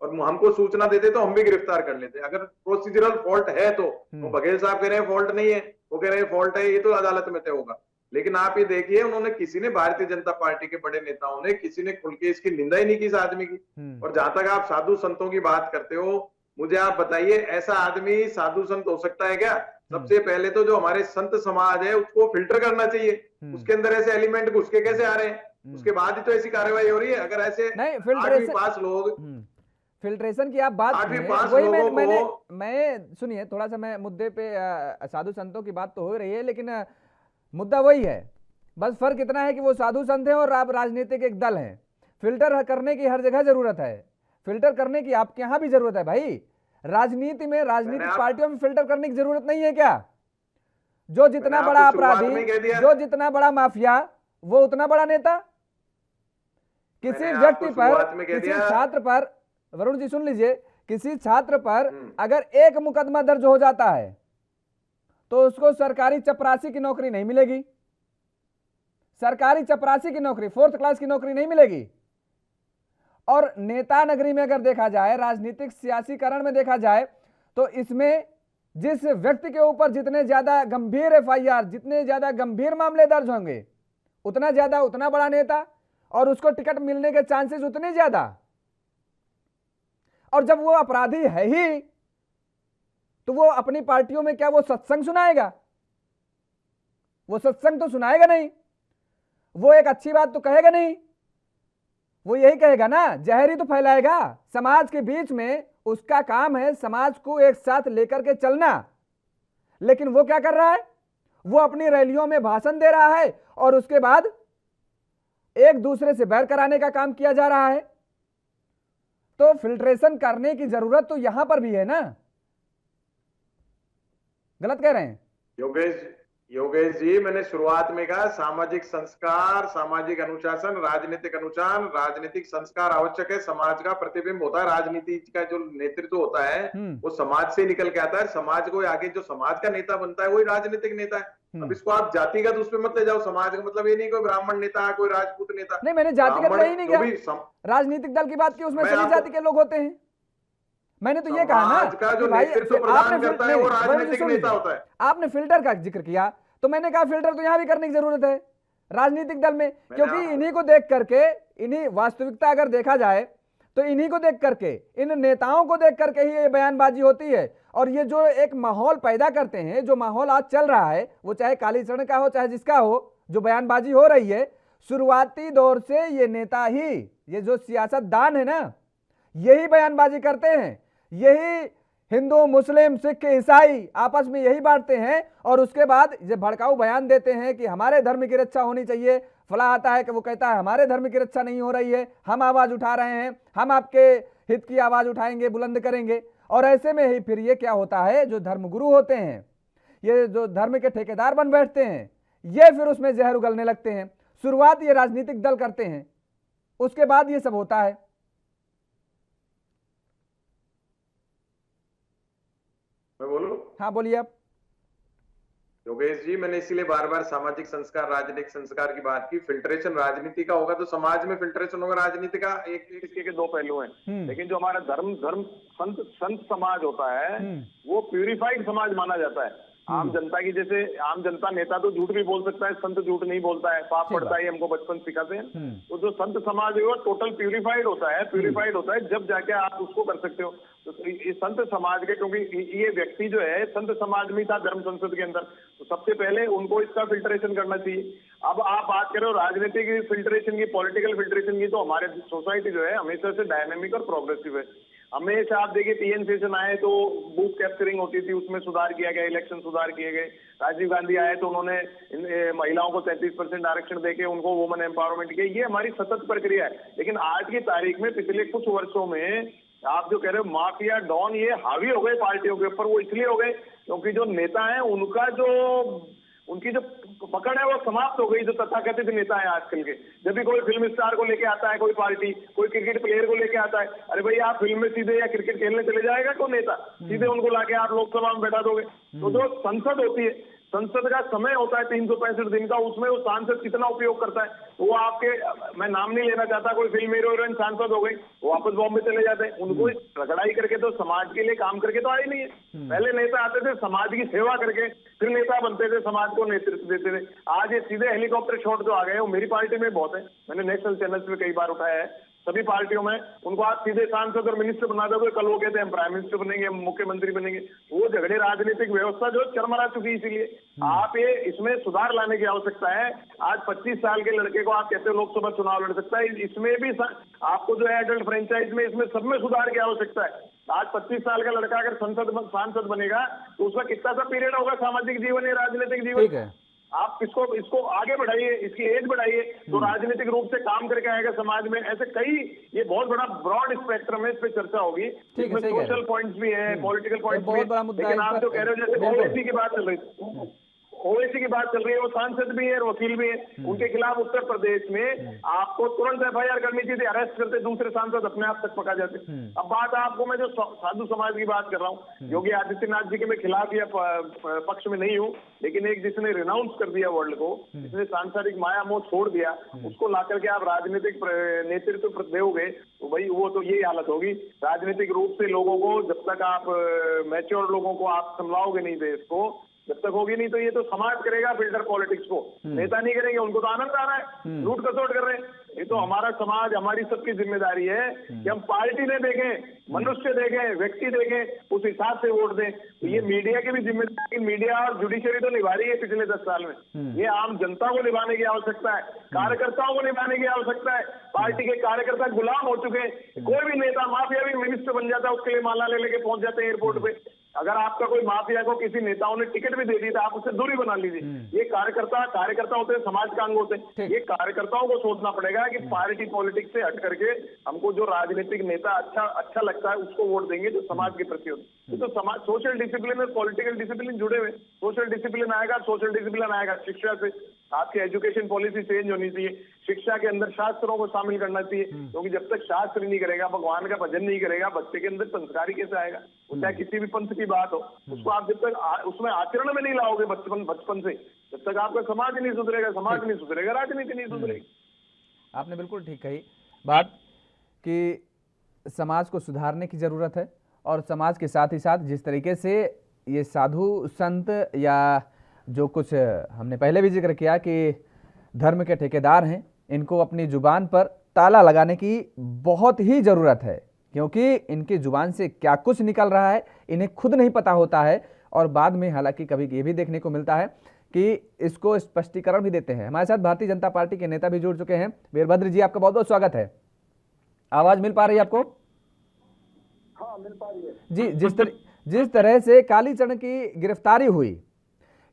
और हमको सूचना देते तो हम भी गिरफ्तार कर लेते। अगर प्रोसीजरल फॉल्ट है तो बघेल साहब कह रहे हैं फॉल्ट नहीं है, वो कह रहे हैं फॉल्ट है, ये तो अदालत में तय होगा। लेकिन आप ये देखिए, उन्होंने किसी ने, भारतीय जनता पार्टी के बड़े नेताओं ने, किसी ने खुल के इसकी निंदा ही नहीं की इस आदमी की। और जहां तक आप साधु संतों की बात करते हो, मुझे आप बताइए, ऐसा आदमी साधु संत हो सकता है क्या? सबसे पहले तो जो हमारे संत समाज है उसको फिल्टर करना चाहिए, उसके अंदर ऐसे एलिमेंट घुस के कैसे आ रहे हैं, उसके बाद ही तो ऐसी कार्रवाई हो रही है। अगर ऐसे नहीं, 8वीं पास लोग, फिल्ट्रेशन की आप बात आठवीं करें, पास वही लोगों मैं सुनिए, थोड़ा सा मैं मुद्दे पे, साधु संतों की बात तो हो रही है, लेकिन मुद्दा वही है, बस फर्क इतना है कि वो साधु संत हैं और आप राजनीतिक एक दल हैं। फिल्टर करने की हर जगह जरूरत है, फिल्टर करने की आपके यहां भी जरूरत है भाई। राजनीति में, राजनीतिक पार्टियों में फिल्टर करने की जरूरत नहीं है क्या? जो जितना बड़ा अपराधी, जो जितना बड़ा माफिया, वो उतना बड़ा नेता। किसी व्यक्ति पर, किसी छात्र पर, वरुण जी सुन लीजिए, किसी छात्र पर अगर एक मुकदमा दर्ज हो जाता है तो उसको सरकारी चपरासी की नौकरी नहीं मिलेगी, सरकारी चपरासी की नौकरी, 4th क्लास की नौकरी नहीं मिलेगी। और नेता नगरी में अगर देखा जाए, राजनीतिक सियासीकरण में देखा जाए, तो इसमें जिस व्यक्ति के ऊपर जितने ज्यादा गंभीर एफआईआर, जितने ज्यादा गंभीर मामले दर्ज होंगे, उतना ज्यादा उतना बड़ा नेता, और उसको टिकट मिलने के चांसेस उतने ज्यादा। और जब वो अपराधी है ही, तो वो अपनी पार्टियों में क्या वो सत्संग सुनाएगा? वो सत्संग तो सुनाएगा नहीं, वो एक अच्छी बात तो कहेगा नहीं, वो यही कहेगा ना, जहर ही तो फैलाएगा समाज के बीच में। उसका काम है समाज को एक साथ लेकर के चलना। लेकिन वो क्या कर रहा है? वो अपनी रैलियों में भाषण दे रहा है और उसके बाद एक दूसरे से बैर कराने का काम किया जा रहा है। तो फिल्ट्रेशन करने की जरूरत तो यहां पर भी है ना। गलत कह रहे हैं योगेश जी, मैंने शुरुआत में कहा सामाजिक संस्कार, सामाजिक अनुशासन, राजनीतिक अनुशासन, राजनीतिक संस्कार आवश्यक है। समाज का प्रतिबिंब होता है, राजनीति का जो नेतृत्व होता है वो समाज से निकल के आता है। समाज को आगे जो समाज का नेता बनता है वही राजनीतिक नेता है। अब इसको आप जातिगत उसमें मत ले जाओ। समाज का मतलब ये नहीं कोई ब्राह्मण नेता, कोई राजपूत नेता। नहीं, मैंने जातिगत वही नहीं किया, राजनीतिक दल की बात की, उसमें सभी जाति के लोग होते हैं। मैंने तो ये कहा ना का जो नेतृत्व प्रदान करता है वो राजनीतिक नेता होता है। आपने फिल्टर का जिक्र किया, तो मैंने कहा फिल्टर तो यहां भी करने की जरूरत है राजनीतिक दल में, क्योंकि इन्हीं को देख करके, इन्हीं वास्तविकता अगर देखा जाए तो इन्हीं को देख करके, इन नेताओं को देख करके ही ये बयानबाजी होती है। और ये जो एक माहौल पैदा करते हैं, जो माहौल आज चल रहा है, वो चाहे कालीचरण का हो चाहे जिसका हो, जो बयानबाजी हो रही है, शुरुआती दौर से ये नेता ही, ये जो सियासतदान है ना, यही बयानबाजी करते हैं। यही हिंदू, मुस्लिम, सिख, ईसाई आपस में यही बांटते हैं और उसके बाद ये भड़काऊ बयान देते हैं कि हमारे धर्म की रक्षा होनी चाहिए। फला आता है कि वो कहता है हमारे धर्म की रक्षा नहीं हो रही है, हम आवाज उठा रहे हैं, हम आपके हित की आवाज उठाएंगे, बुलंद करेंगे। और ऐसे में ही फिर ये क्या होता है, जो धर्मगुरु होते हैं, ये जो धर्म के ठेकेदार बन बैठते हैं, ये फिर उसमें जहर उगलने लगते हैं। शुरुआत ये राजनीतिक दल करते हैं, उसके बाद ये सब होता है। मैं बोलूं? हाँ बोलिए आप। योगेश जी, मैंने इसीलिए बार बार सामाजिक संस्कार, राजनीतिक संस्कार की बात की। फिल्ट्रेशन राजनीति का होगा तो समाज में फिल्ट्रेशन होगा, राजनीति का एक सिक्के के दो पहलू हैं। लेकिन जो हमारा धर्म संत समाज होता है वो प्यूरिफाइड समाज माना जाता है। आम जनता की, जैसे आम जनता, नेता तो झूठ भी बोल सकता है, संत झूठ नहीं बोलता है, पाप पड़ता है, हमको बचपन सिखाते हैं। तो जो संत समाज है वो टोटल प्यूरिफाइड होता है, जब जाके आप उसको कर सकते हो। तो ये संत समाज के, क्योंकि ये व्यक्ति जो है संत समाज में था धर्म संसद के अंदर, तो सबसे पहले उनको इसका फिल्ट्रेशन करना चाहिए। अब आप बात करो राजनीतिक फिल्ट्रेशन की, पॉलिटिकल फिल्ट्रेशन की, तो हमारे सोसाइटी जो है हमेशा से डायनेमिक और प्रोग्रेसिव है। हमेशा आप देखिए टीएन सेशन आए तो बूथ कैप्चरिंग होती थी, उसमें सुधार किया गया, इलेक्शन सुधार किए गए। राजीव गांधी आए तो उन्होंने महिलाओं को 33% आरक्षण देके उनको वुमेन एम्पावरमेंट किया। ये हमारी सतत प्रक्रिया है। लेकिन आज की तारीख में पिछले कुछ वर्षों में आप जो कह रहे हो माफिया डॉन ये हावी हो गए पार्टियों के ऊपर। वो इसलिए हो गए क्योंकि जो नेता है उनकी जो पकड़ है वो समाप्त हो गई। जो तथाकथित नेता है आजकल के, जब भी कोई फिल्म स्टार को लेके आता है, कोई पार्टी, कोई क्रिकेट प्लेयर को लेके आता है, अरे भाई आप फिल्म में सीधे या क्रिकेट खेलने चले जाएगा तो नेता सीधे उनको लाके आप लोकसभा में बैठा दोगे। तो जो संसद होती है, संसद का समय होता है 365 दिन का, उसमें वो सांसद कितना उपयोग करता है। वो आपके, मैं नाम नहीं लेना चाहता, कोई फिल्म हीरोइन सांसद हो गई, वो वापस बॉम्बे चले जाते हैं। उनको रगड़ाई करके तो समाज के लिए काम करके तो आए नहीं है। पहले नेता आते थे समाज की सेवा करके, फिर नेता बनते थे, समाज को नेतृत्व देते थे। आज ये सीधे हेलीकॉप्टर शॉट जो आ गए वो मेरी पार्टी में बहुत है, मैंने नेशनल चैनल्स में कई बार उठाया है। सभी पार्टियों में उनको आप सीधे सांसद और मिनिस्टर बना दोगे, कल वो कहते हैं हम प्राइम मिनिस्टर बनेंगे, हम मुख्यमंत्री बनेंगे। वो झगड़े राजनीतिक व्यवस्था जो चरमरा चुकी, इसीलिए आप ये इसमें सुधार लाने की आवश्यकता है। आज 25 साल के लड़के को आप कहते हो लोकसभा चुनाव लड़ सकता है, इसमें भी आपको जो है एडल्ट फ्रेंचाइज में, इसमें सब में सुधार की आवश्यकता है। आज 25 साल का लड़का अगर सांसद बनेगा तो उसका कितना सा पीरियड होगा सामाजिक जीवन या राजनीतिक जीवन। आप इसको आगे बढ़ाइए, इसकी एज बढ़ाइए तो राजनीतिक रूप से काम करके आएगा समाज में। ऐसे कई, ये बहुत बड़ा ब्रॉड स्पेक्ट्रम है, इस पे चर्चा होगी। इसमें सोशल पॉइंट्स भी हैं, पॉलिटिकल पॉइंट्स भी हैं। लेकिन आप जो कह रहे हो, जैसे ओवैसी की बात चल रही थी, ओवैसी की बात चल रही है, वो सांसद भी है, वकील भी है। उनके खिलाफ उत्तर प्रदेश में आपको तुरंत एफआईआर करनी चाहिए, अरेस्ट करते, दूसरे सांसद अपने आप तक पका जाते। अब बात आपको, मैं जो साधु समाज की बात कर रहा हूँ, योगी आदित्यनाथ जी के मैं खिलाफ या पक्ष में नहीं हूँ, लेकिन एक जिसने रिनाउंस कर दिया वर्ल्ड को, जिसने सांसारिक माया मोह छोड़ दिया, उसको ला करके आप राजनीतिक नेतृत्व दोगे तो भाई वो तो यही हालत होगी। राजनीतिक रूप से लोगों को जब तक आप मैच्योर लोगों को आप समझाओगे नहीं देश को, जब तक होगी नहीं, तो ये तो समाज करेगा फिल्टर पॉलिटिक्स को, नेता नहीं करेंगे। उनको तो आनंद आ रहा है, लूट खसोट कर रहे हैं। ये तो हमारा समाज, हमारी सबकी जिम्मेदारी है कि हम पार्टी ने देखें, मनुष्य देखें, व्यक्ति देखें, उस हिसाब से वोट दें। तो ये मीडिया की भी जिम्मेदारी, मीडिया और जुडिशरी तो निभा रही है पिछले 10 साल में। ये आम जनता को निभाने की आवश्यकता है, कार्यकर्ताओं को निभाने की आवश्यकता है। पार्टी के कार्यकर्ता गुलाम हो चुके हैं। कोई भी नेता, माफिया भी मिनिस्टर बन जाता है, उसके लिए माला ले लेके पहुंच जाते हैं एयरपोर्ट पे। अगर आपका कोई माफिया को किसी नेताओं ने टिकट भी दे दी तो आप उससे दूरी बना लीजिए। ये कार्यकर्ता होते हैं, समाज का अंग होते हैं। ये कार्यकर्ताओं को सोचना पड़ेगा कि पार्टी पॉलिटिक्स से हट करके हमको जो राजनीतिक नेता अच्छा लगता है उसको वोट देंगे, जो समाज के प्रति होते। तो समाज, सोशल डिसिप्लिन और पॉलिटिकल डिसिप्लिन जुड़े हुए। सोशल डिसिप्लिन आएगा शिक्षा से। आपकी एजुकेशन पॉलिसी चेंज होनी चाहिए, शिक्षा के अंदर शास्त्रों को शामिल करना चाहिए, क्योंकि जब तक शास्त्र नहीं करेगा, भगवान का भजन नहीं करेगा, बच्चे के अंदर संस्कारी कैसे आएगा। वो चाहे किसी भी पंथ की बात हो, उसको आप जब तक उसमें आचरण में नहीं लाओगे बचपन से, जब तक आपका समाज नहीं सुधरेगा, नहीं सुधरेगा, राजनीति नहीं सुधरेगी। आपने बिल्कुल ठीक कही बात कि समाज को सुधारने की जरूरत है, और समाज के साथ ही साथ जिस तरीके से ये साधु संत या जो कुछ हमने पहले भी जिक्र किया कि धर्म के ठेकेदार हैं, इनको अपनी जुबान पर ताला लगाने की बहुत ही ज़रूरत है, क्योंकि इनकी जुबान से क्या कुछ निकल रहा है इन्हें खुद नहीं पता होता है। और बाद में हालांकि कभी ये भी देखने को मिलता है कि इसको स्पष्टीकरण भी देते हैं। हमारे साथ भारतीय जनता पार्टी के नेता भी जुड़ चुके हैं। वीरभद्र जी, आपका बहुत बहुत स्वागत है। आवाज़ मिल पा रही है आपको? हाँ, मिल पा रही है जी। जिस तरह से कालीचरण की गिरफ्तारी हुई,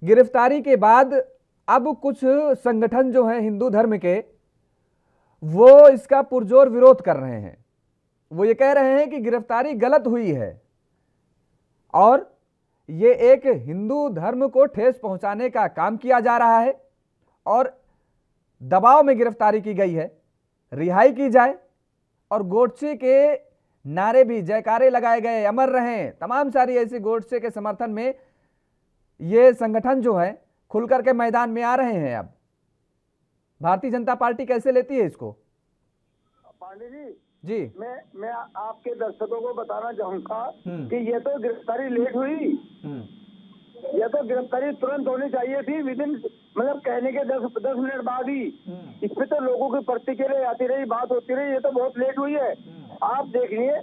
गिरफ्तारी के बाद अब कुछ संगठन जो हैं हिंदू धर्म के, वो इसका पुरजोर विरोध कर रहे हैं। वो ये कह रहे हैं कि गिरफ्तारी गलत हुई है और ये एक हिंदू धर्म को ठेस पहुंचाने का काम किया जा रहा है और दबाव में गिरफ्तारी की गई है, रिहाई की जाए। और गोडसे के नारे भी, जयकारे लगाए गए, अमर रहें, तमाम सारी ऐसी गोडसे के समर्थन में ये संगठन जो है खुल करके मैदान में आ रहे हैं। अब भारतीय जनता पार्टी कैसे लेती है इसको? पांडे जी जी मैं आपके दर्शकों को बताना चाहूंगा कि ये तो गिरफ्तारी लेट हुई, ये तो गिरफ्तारी तुरंत होनी चाहिए थी, विदिन मतलब कहने के 10 मिनट बाद ही। इस पे तो लोगों की प्रतिक्रिया आती रही, बात होती रही, ये तो बहुत लेट हुई है। आप देखिए,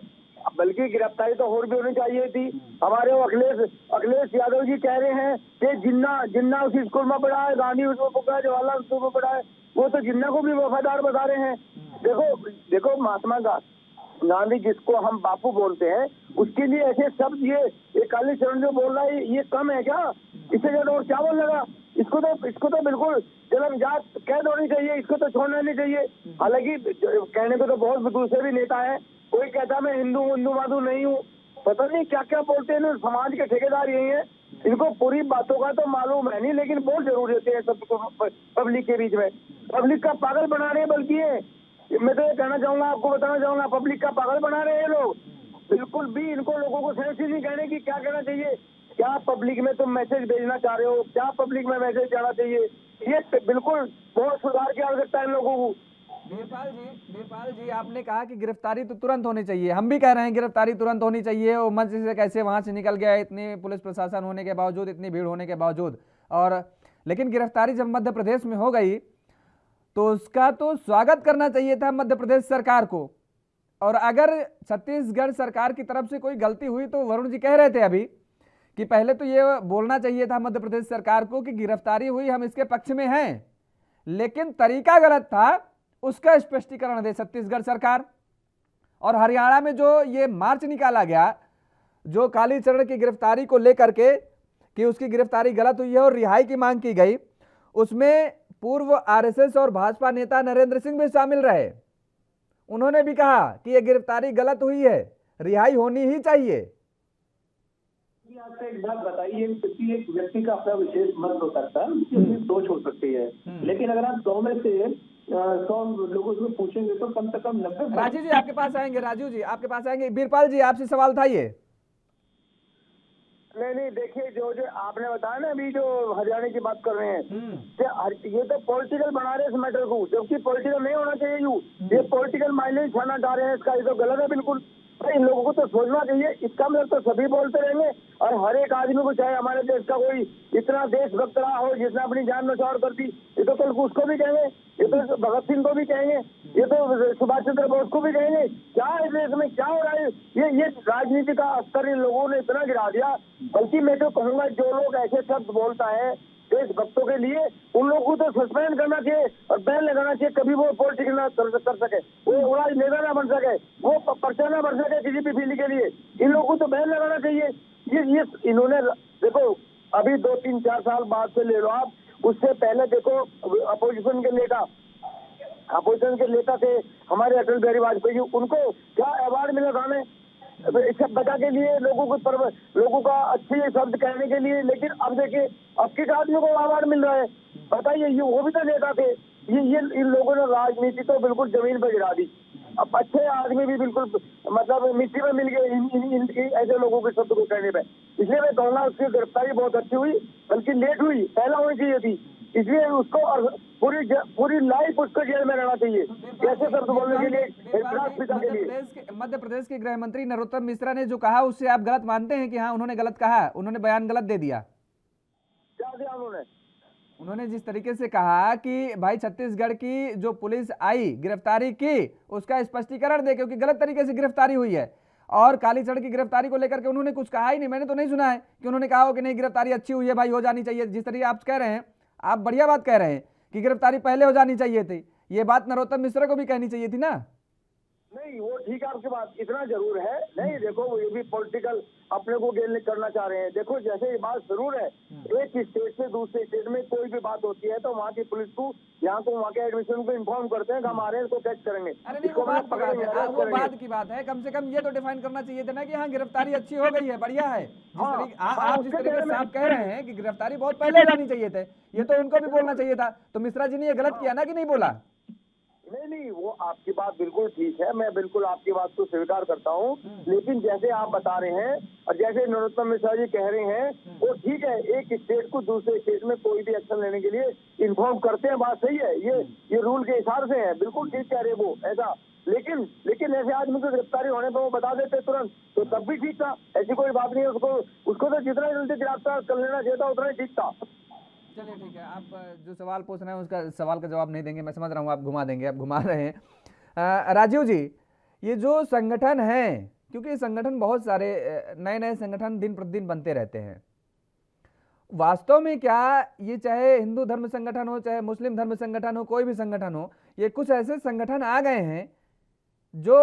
बल्कि गिरफ्तारी तो और भी होनी चाहिए थी। हमारे वो अखिलेश यादव जी कह रहे हैं कि जिन्ना उसी स्कूल में पढ़ा है, गांधी उसमें पढ़ा है, जवाहरलाल स्कूल में पढ़ा है, वो तो जिन्ना को भी वफादार बता रहे हैं। देखो महात्मा गांधी जिसको हम बापू बोलते हैं, उसके लिए ऐसे शब्द ये कालीचरण जो बोल रहा है, ये कम है क्या? इससे ज्यादा और क्या बोल लगा? इसको तो बिल्कुल जन्मजात कैद होनी चाहिए, इसको तो छोड़ना नहीं चाहिए। हालांकि कहने को तो बहुत दूसरे भी नेता है, कोई कहता मैं हिंदू माधु नहीं हूँ, पता नहीं क्या क्या बोलते हैं। समाज के ठेकेदार यही है, इनको पूरी बातों का तो मालूम है नहीं, लेकिन बोल जरूर देते हैं सबको पब्लिक के बीच में। पब्लिक का पागल बना रहे हैं, बल्कि मैं तो ये कहना चाहूंगा, आपको बताना चाहूंगा, पब्लिक का पागल बना रहे हैं लोग। बिल्कुल भी इनको लोगों को सेंस ही नहीं कहने की क्या कहना चाहिए। क्या पब्लिक में तुम मैसेज भेजना चाह रहे हो, क्या पब्लिक में मैसेज जाना चाहिए, ये बिल्कुल बहुत सुधार की आवश्यकता है इन लोगों को। वीरपाल जी आपने कहा कि गिरफ्तारी तो तुरंत होनी चाहिए, हम भी कह रहे हैं गिरफ्तारी तुरंत होनी चाहिए। और मंच से कैसे वहां से निकल गया, इतनी पुलिस प्रशासन होने के बावजूद, इतनी भीड़ होने के बावजूद। और लेकिन गिरफ्तारी जब मध्य प्रदेश में हो गई तो उसका तो स्वागत करना चाहिए था मध्य प्रदेश सरकार को। और अगर छत्तीसगढ़ सरकार की तरफ से कोई गलती हुई तो वरुण जी कह रहे थे अभी कि पहले तो ये बोलना चाहिए था मध्य प्रदेश सरकार को कि गिरफ्तारी हुई, हम इसके पक्ष में हैं, लेकिन तरीका गलत था, उसका स्पष्टीकरण दे छत्तीसगढ़ सरकार। और हरियाणा में जो ये मार्च निकाला गया, जो कालीचरण की गिरफ्तारी को लेकर के कि उसकी गिरफ्तारी गलत हुई है और रिहाई की मांग की गई, उसमें पूर्व आरएसएस और भाजपा नेता नरेंद्र सिंह भी शामिल रहे। उन्होंने भी कहा कि यह गिरफ्तारी गलत हुई है, रिहाई होनी ही चाहिए। आपसे एक बात बताइए, किसी एक व्यक्ति का अपना विशेष मत हो सकता है, उसकी अपनी सोच हो सकती है, लेकिन अगर आप 100 में से 100 लोगों से पूछेंगे तो कम से कम 90। राजू जी आपके पास आएंगे, राजू जी आपके पास आएंगे। वीरपाल जी आपसे सवाल था ये। नहीं देखिए, जो आपने बताया ना अभी, जो हरियाणा की बात कर रहे हैं, ये तो पॉलिटिकल बना रहे हैं इस मैटर को, जबकि पॉलिटिकल नहीं होना चाहिए। ये पॉलिटिकल माइलेज खाना डाल रहे हैं, इसका ये तो गलत है बिल्कुल। इन लोगों को तो सोचना चाहिए। इसका मतलब तो सभी बोलते रहेंगे और हर एक आदमी को, चाहे हमारे देश का कोई इतना देशभक्त रहा हो जिसने अपनी जान न्यौछावर कर दी, ये तो कल उसको भी कहेंगे, ये तो भगत सिंह को भी कहेंगे, ये तो सुभाष चंद्र बोस को भी कहेंगे। क्या इस देश में क्या हो रहा है? ये राजनीति का स्तर इन लोगों ने इतना गिरा दिया। बल्कि मैं तो कहूंगा, जो लोग ऐसे शब्द बोलता है देशभक्तों के लिए, उन लोगों को तो सस्पेंड करना चाहिए और बैन लगाना चाहिए, कभी वो पॉलिटिक्स ना कर सके, वो राज नेता ना बन सके, वो पर्चा ना बन सके किसी भी फील्ड के लिए। इन लोगों को तो बैन लगाना चाहिए। ये इन्होंने देखो, अभी 2-3-4 साल बाद से ले लो आप, उससे पहले देखो अपोजिशन के नेता थे हमारे अटल बिहारी वाजपेयी जी, उनको क्या अवार्ड मिला था हमें सभ्यता के लिए, लोगों का अच्छे शब्द कहने के लिए। लेकिन अब देखिए, अब किस आदमी को अवार्ड मिल रहा है बताइए? ये वो भी तो नेता थे। ये इन लोगों ने राजनीति तो बिल्कुल जमीन पर गिरा दी। अब अच्छे आदमी भी बिल्कुल मतलब मिट्टी में मिल गए ऐसे लोगों के शब्द को कहने पे। इसलिए मैं कहूँगा उसकी गिरफ्तारी बहुत अच्छी हुई, बल्कि लेट हुई, पहला होनी चाहिए थी। इसलिए उसको पूरी लाइफ उसको जेल में रहना चाहिए ऐसे शब्द बोलने के लिए। मध्य प्रदेश के गृह मंत्री नरोत्तम मिश्रा ने जो कहा, उससे आप गलत मानते हैं कि हाँ उन्होंने गलत कहा, उन्होंने बयान गलत दे दिया? क्या दिया उन्होंने जिस तरीके से कहा कि भाई छत्तीसगढ़ की जो पुलिस आई, गिरफ्तारी की, उसका स्पष्टीकरण दे, क्योंकि गलत तरीके से गिरफ्तारी हुई है। और कालीचरण की गिरफ्तारी को लेकर के उन्होंने कुछ कहा ही नहीं, मैंने तो नहीं सुना है कि उन्होंने कहा हो कि नहीं गिरफ्तारी अच्छी हुई है भाई, हो जानी चाहिए। जिस तरीके आप कह रहे हैं, आप बढ़िया बात कह रहे हैं कि गिरफ्तारी पहले हो जानी चाहिए थी, ये बात नरोत्तम मिश्रा को भी कहनी चाहिए थी ना। नहीं, वो ठीक है आपकी बात, इतना जरूर है। नहीं देखो, ये भी पॉलिटिकल अपने को गेन करना चाह रहे हैं। देखो, जैसे ये बात जरूर है, एक स्टेट से दूसरे स्टेट में कोई भी बात होती है तो वहाँ की पुलिस को, यहाँ को वहाँ के एडमिशन को इन्फॉर्म करते हैं कि हम आ रहे हैं, इसको कैच करेंगे। अरे नहीं, वो बात की बात है, कम से कम ये तो डिफाइन करना चाहिए था ना कि हाँ गिरफ्तारी अच्छी हो गई है, बढ़िया है। आप जिस तरीके से आप कह रहे हैं कि गिरफ्तारी बहुत पहले जानी चाहिए थे, ये तो उनको भी बोलना चाहिए था। तो मिश्रा जी ने ये गलत किया ना कि नहीं बोला? नहीं, वो आपकी बात बिल्कुल ठीक है, मैं बिल्कुल आपकी बात को स्वीकार करता हूँ। लेकिन जैसे आप बता रहे हैं और जैसे नरोत्तम मिश्रा जी कह रहे हैं, वो ठीक है, एक स्टेट को दूसरे स्टेट में कोई भी एक्शन लेने के लिए इन्फॉर्म करते हैं, बात सही है, ये रूल के हिसाब से है, बिल्कुल ठीक कह रहे वो ऐसा। लेकिन ऐसे आदमी को गिरफ्तारी होने पर वो बता देते तुरंत, तो तब भी ठीक था, ऐसी कोई बात नहीं है। उसको तो जितना जल्दी गिरफ्तार कर लेना चाहिए था उतना ही ठीक था। चलिए ठीक है, आप जो सवाल पूछ रहे हैं उसका सवाल का जवाब नहीं देंगे, मैं समझ रहा हूँ, आप घुमा देंगे, आप घुमा रहे हैं। राजीव जी, ये जो संगठन है, क्योंकि संगठन बहुत सारे नए नए संगठन दिन प्रतिदिन बनते रहते हैं, वास्तव में क्या ये चाहे हिंदू धर्म संगठन हो, चाहे मुस्लिम धर्म संगठन हो, कोई भी संगठन हो, ये कुछ ऐसे संगठन आ गए हैं जो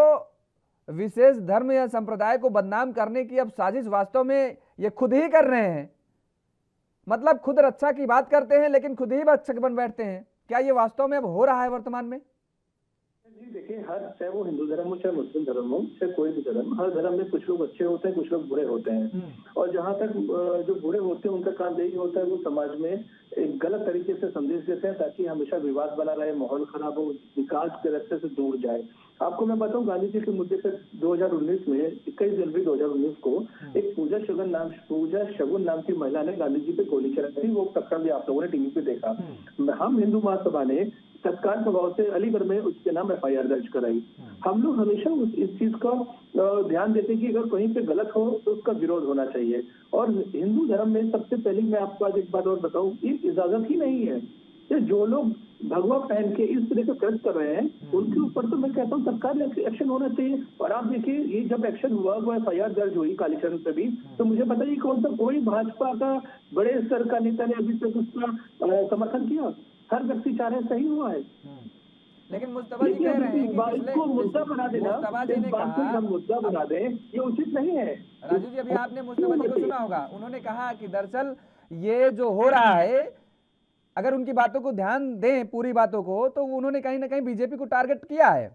विशेष धर्म या संप्रदाय को बदनाम करने की अब साजिश वास्तव में ये खुद ही कर रहे हैं। मतलब खुद रक्षा की बात करते हैं लेकिन खुद ही रक्षक बन बैठते हैं। क्या ये वास्तव में अब हो रहा है वर्तमान में? जी देखिए, हर चाहे वो हिंदू धर्म हो, चाहे मुस्लिम धर्म हो, चाहे कोई भी धर्म, हर धर्म में कुछ लोग अच्छे होते हैं, कुछ लोग बुरे होते हैं। और जहाँ तक जो बुरे होते हैं उनका काम यही होता है, वो समाज में एक गलत तरीके से संदेश देते हैं ताकि हमेशा विवाद बना रहे, माहौल खराब हो, विकास के रास्ते से दूर जाए। आपको मैं बताऊं, गांधी जी के मुद्दे पर 2019 में 21 जनवरी 2019 को एक पूजा शगुन नाम की महिला ने गांधी जी पे गोली चलाई थी। वो प्रकरण भी आप लोगों ने टीवी पे देखा। हम हिंदू महासभा ने तत्काल प्रभाव से अलीगढ़ में उसके नाम FIR दर्ज कराई। हम लोग हमेशा इस चीज का ध्यान देते हैं कि अगर कहीं पे गलत हो तो उसका विरोध होना चाहिए। और हिंदू धर्म में सबसे पहले मैं आपको आज एक बात और बताऊं, ये इजाजत ही नहीं है कि जो लोग भगवा पहन के इस तरह से कृत्य कर रहे हैं उनके ऊपर तो मैं कहता हूँ तत्काल एक्शन होना चाहिए। और आप देखिए, ये जब एक्शन हुआ, वो FIR दर्ज हुई कालीचरण पे भी, तो मुझे पता नहीं कौन सा कोई भाजपा का बड़े स्तर का नेता ने अभी तक उसका समर्थन किया। हर व्यक्ति चाह रहे सही हुआ है। लेकिन मुस्तफा जी कह रहे हैं कि इसको मुद्दा बना देना, मुस्तफा जी ने कहा, मुद्दा बना दें, ये उचित नहीं है। राजू जी, अभी आपने मुस्तफा जी को सुना होगा, उन्होंने कहा कि दरअसल ये जो हो रहा है, अगर उनकी बातों को ध्यान दें, पूरी बातों को, तो उन्होंने कहीं ना कहीं बीजेपी को टारगेट किया है।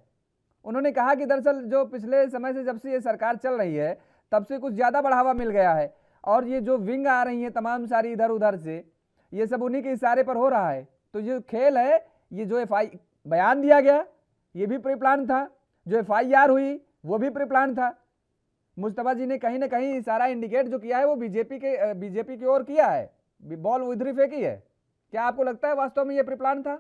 उन्होंने कहा कि दरअसल जो पिछले समय से जब से ये सरकार चल रही है तब से कुछ ज्यादा बढ़ावा मिल गया है, और ये जो विंग आ रही है तमाम सारी इधर उधर से, ये सब उन्हीं के इशारे पर हो रहा है। तो ये खेल है, ये जो बयान दिया गया ये भी प्री प्लान था, जो FIR हुई वो भी प्री प्लान था। मुस्तफा जी ने कहीं ना कहीं इशारा इंडिकेट जो किया है वो बीजेपी की ओर किया है, बॉल उधर ही फेंकी है। क्या आपको लगता है वास्तव में ये प्री प्लान था?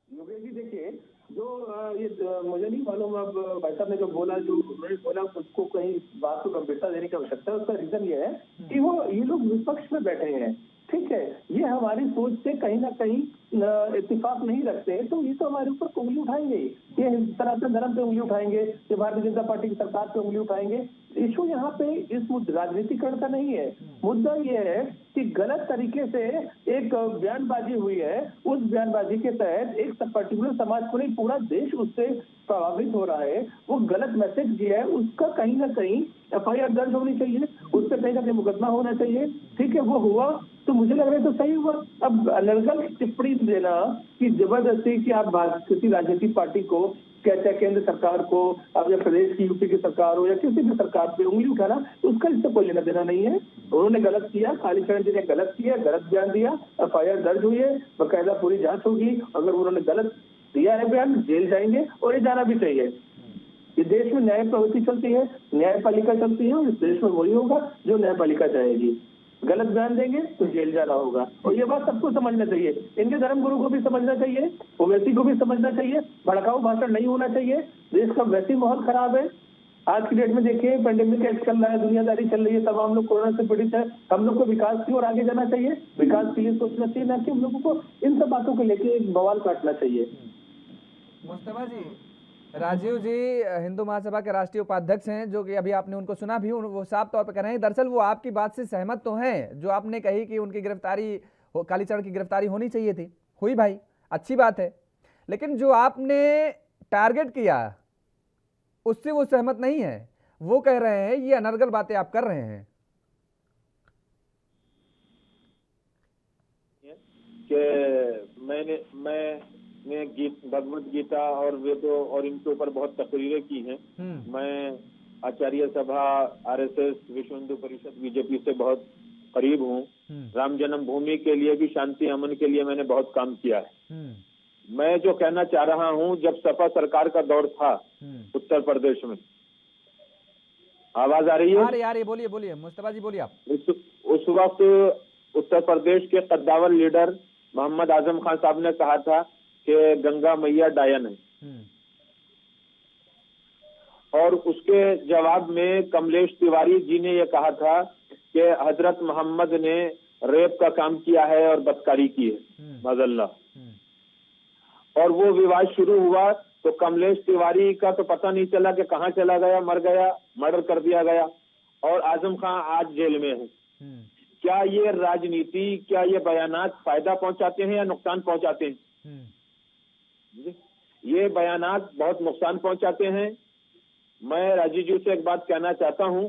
योगेश जी देखिए, जो ये मुझे नहीं मालूम, अब भाई साहब ने जो बोला, जो उन्होंने बोला, उसको कहीं बात को गंभीरता देने की आवश्यकता है। उसका रीजन ये है कि ये लोग विपक्ष में बैठे हैं, ठीक है, ये हमारी सोच से कहीं ना कहीं इत्तेफाक नहीं रखते, तो ये तो हमारे ऊपर उंगली उठाएंगे, ये सनातन धर्म पे उंगली उठाएंगे, ये भारतीय जनता पार्टी की सरकार पे उंगली उठाएंगे। इशू यहाँ पे इस राजनीतिकरण का नहीं है। मुद्दा ये है कि गलत तरीके से एक बयानबाजी हुई है, उस बयानबाजी के तहत एक पर्टिकुलर समाज को नहीं, पूरा देश उससे प्रभावित हो रहा है। वो गलत मैसेज दिया है, उसका कहीं ना कहीं FIR दर्ज होनी चाहिए, उस पर कहीं ना कहीं मुकदमा होना चाहिए, ठीक है। वो हुआ तो मुझे लग रहा है तो सही हुआ। अब अनर्गल टिप्पणी देना कि जबरदस्ती कि आप किसी राजनीतिक पार्टी को, चाहे केंद्र सरकार को, अब या प्रदेश की यूपी की सरकार हो या किसी भी सरकार पे उंगली उठाना, उसका इससे कोई लेना देना नहीं है। उन्होंने गलत किया, कालीचरण जी ने गलत किया, गलत बयान दिया, FIR दर्ज हुई है, बाकायदा पूरी जांच होगी। अगर उन्होंने गलत दिया है बयान, जेल जाएंगे, और ये जाना भी चाहिए। इस देश में न्याय प्रवृत्ति चलती है, न्यायपालिका चलती है, और इस देश में वही होगा जो न्यायपालिका चाहेगी। गलत बयान देंगे तो जेल जाना होगा, और ये बात सबको समझना चाहिए। इनके धर्मगुरु को भी समझना चाहिए, ओवैसी को भी समझना चाहिए। भड़काऊ भाषण नहीं होना चाहिए। देश का वैसे माहौल खराब है। आज की डेट में देखिए, पेंडेमिक एक्ट चल रहा है, दुनियादारी चल रही है, तमाम लोग कोरोना से पीड़ित है। हम लोग को विकास की ओर आगे जाना चाहिए, विकास के लिए सोचना चाहिए, ना कि हम लोगों को इन सब बातों को लेकर एक बवाल काटना चाहिए। मुस्तफा जी, राजीव जी हिंदू महासभा के राष्ट्रीय उपाध्यक्ष हैं, जो कि अभी आपने उनको सुना भी, वो साफ तौर पर कह रहे हैं दरअसल वो आपकी बात से सहमत तो हैं, जो आपने कही कि उनकी गिरफ्तारी, कालीचरण की गिरफ्तारी होनी चाहिए थी, हुई भाई, अच्छी बात है। लेकिन जो आपने टारगेट किया उससे वो सहमत नहीं है। वो कह रहे हैं ये अनर्गल बातें आप कर रहे हैं कि मैंने भगवत गीता और वेदों और इनके ऊपर बहुत तकरीरें की हैं। मैं आचार्य सभा, RSS, विश्व हिंदू परिषद, बीजेपी से बहुत करीब हूँ। राम जन्मभूमि के लिए भी, शांति अमन के लिए मैंने बहुत काम किया है। मैं जो कहना चाह रहा हूं, जब सपा सरकार का दौर था उत्तर प्रदेश में, आवाज आ रही है? आ रही, बोलिए बोलिए मुस्तफा जी, बोलिए आप। उस वक्त उत्तर प्रदेश के कद्दावर लीडर मोहम्मद आजम खान साहब ने कहा था कि गंगा मैया डायन है, और उसके जवाब में कमलेश तिवारी जी ने यह कहा था कि हजरत मोहम्मद ने रेप का काम किया है और बदकारी की है, माज़अल्लाह। और वो विवाद शुरू हुआ तो कमलेश तिवारी का तो पता नहीं चला कि कहाँ चला गया, मर गया, मर्डर कर दिया गया, और आजम खान आज जेल में है। क्या ये राजनीति, क्या ये बयानात फायदा पहुंचाते हैं या नुकसान पहुंचाते हैं? ये बयानात बहुत नुकसान पहुंचाते हैं। मैं राजीव जी से एक बात कहना चाहता हूं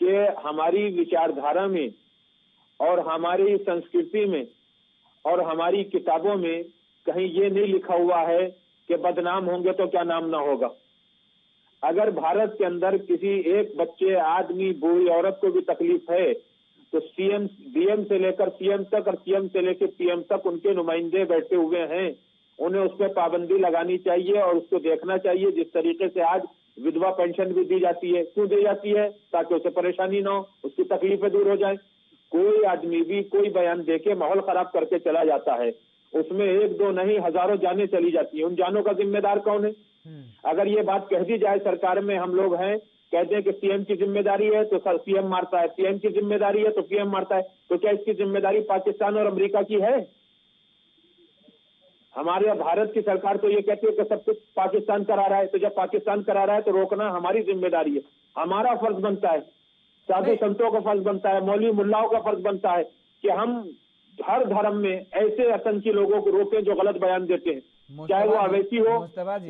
कि हमारी विचारधारा में और हमारी संस्कृति में और हमारी किताबों में कहीं ये नहीं लिखा हुआ है कि बदनाम होंगे तो क्या नाम ना होगा। अगर भारत के अंदर किसी एक बच्चे, आदमी, बूढ़ी औरत को भी तकलीफ है तो सीएम, डीएम से लेकर सीएम तक और सीएम से लेकर पीएम तक उनके नुमाइंदे बैठे हुए हैं। उन्हें उस पर पाबंदी लगानी चाहिए और उसको देखना चाहिए। जिस तरीके से आज विधवा पेंशन भी दी जाती है, क्यों दी जाती है? ताकि उसे परेशानी ना हो, उसकी तकलीफें दूर हो जाए। कोई आदमी भी कोई बयान देके माहौल खराब करके चला जाता है, उसमें एक दो नहीं हजारों जानें चली जाती हैं। उन जानों का जिम्मेदार कौन है? अगर ये बात कह दी जाए सरकार में, हम लोग हैं, कहते हैं कि सीएम की जिम्मेदारी है तो सर सीएम मारता है, पीएम की जिम्मेदारी है तो पीएम मारता है, तो क्या इसकी जिम्मेदारी पाकिस्तान और अमेरिका की है? हमारे भारत की सरकार तो ये कहती है कि सब कुछ पाकिस्तान करा रहा है, तो जब पाकिस्तान करा रहा है तो रोकना हमारी जिम्मेदारी है, हमारा फर्ज बनता है, साधु संतों का फर्ज बनता है, मौलवी मुल्लाओं का फर्ज बनता है कि हम हर धर्म में ऐसे आतंकी लोगों को रोकें जो गलत बयान देते हैं, चाहे वो अवैसी हो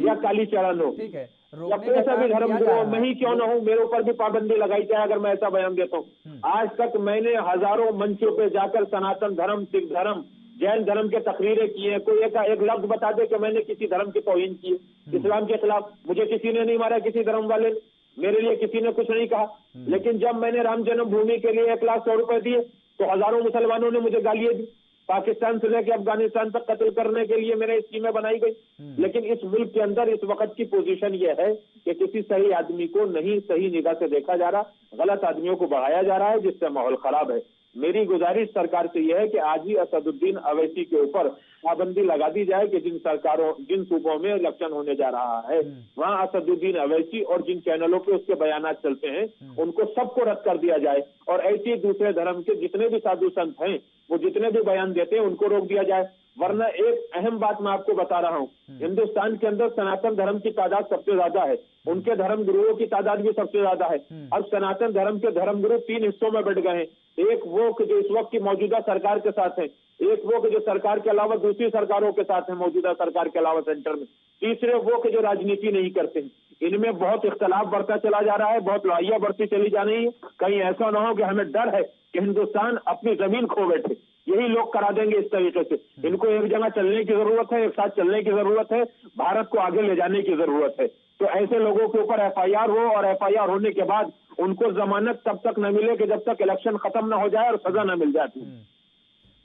या काली चरण हो, ठीक है, या कोई सा भी धर्म गुरु हो, मैं ही क्यों ना हूं, मेरे ऊपर भी पाबंदी लगाई जाए अगर मैं ऐसा बयान देता हूँ। आज तक मैंने हजारों मंचों पे जाकर सनातन धर्म, सिख धर्म, जैन धर्म के तकरीरें की है। कोई एक लफ्ज बता दे कि मैंने किसी धर्म की तौहीन की है। इस्लाम के खिलाफ मुझे किसी ने नहीं मारा, किसी धर्म वाले ने, मेरे लिए किसी ने कुछ नहीं कहा। लेकिन जब मैंने राम जन्मभूमि के लिए 1,00,000 रुपए दिए तो हजारों मुसलमानों ने मुझे गालियां दी। पाकिस्तान से लेकर अफगानिस्तान तक कत्ल करने के लिए मेरे स्कीमें बनाई गई। लेकिन इस मुल्क के अंदर इस वक्त की पोजीशन यह है कि किसी सही आदमी को नहीं सही निगाह से देखा जा रहा, गलत आदमियों को बढ़ाया जा रहा है, जिससे माहौल खराब है। मेरी गुजारिश सरकार से यह है कि आज ही असदुद्दीन अवैसी के ऊपर पाबंदी लगा दी जाए कि जिन सूबों में इलेक्शन होने जा रहा है वहां असदुद्दीन अवैसी और जिन चैनलों पे उसके बयानात चलते हैं उनको सबको रद्द कर दिया जाए, और ऐसे दूसरे धर्म के जितने भी साधु संत हैं वो जितने भी बयान देते हैं उनको रोक दिया जाए। वरना एक अहम बात मैं आपको बता रहा हूँ, हिंदुस्तान के अंदर सनातन धर्म की तादाद सबसे ज्यादा है, उनके धर्म गुरुओं की तादाद भी सबसे ज्यादा है। अब सनातन धर्म के धर्म गुरु 3 हिस्सों में बढ़ गए हैं। एक वो कि जो इस वक्त की मौजूदा सरकार के साथ है, एक वो कि जो सरकार के अलावा दूसरी सरकारों के साथ है, मौजूदा सरकार के अलावा सेंटर में, तीसरे वो कि जो राजनीति नहीं करते हैं। इनमें बहुत इख्तलाफ बढ़ता चला जा रहा है, बहुत लड़ाइयां बढ़ती चली जा रही है। कहीं ऐसा ना हो कि हमें डर है कि हिंदुस्तान अपनी जमीन खो बैठे, यही लोग करा देंगे इस तरीके से। इनको एक जगह चलने की जरूरत है, एक साथ चलने की जरूरत है, भारत को आगे ले जाने की जरूरत है। तो ऐसे लोगों के ऊपर एफआईआर हो, और एफआईआर होने के बाद उनको जमानत तब तक न मिले कि जब तक इलेक्शन खत्म न हो जाए और सजा न मिल जाती।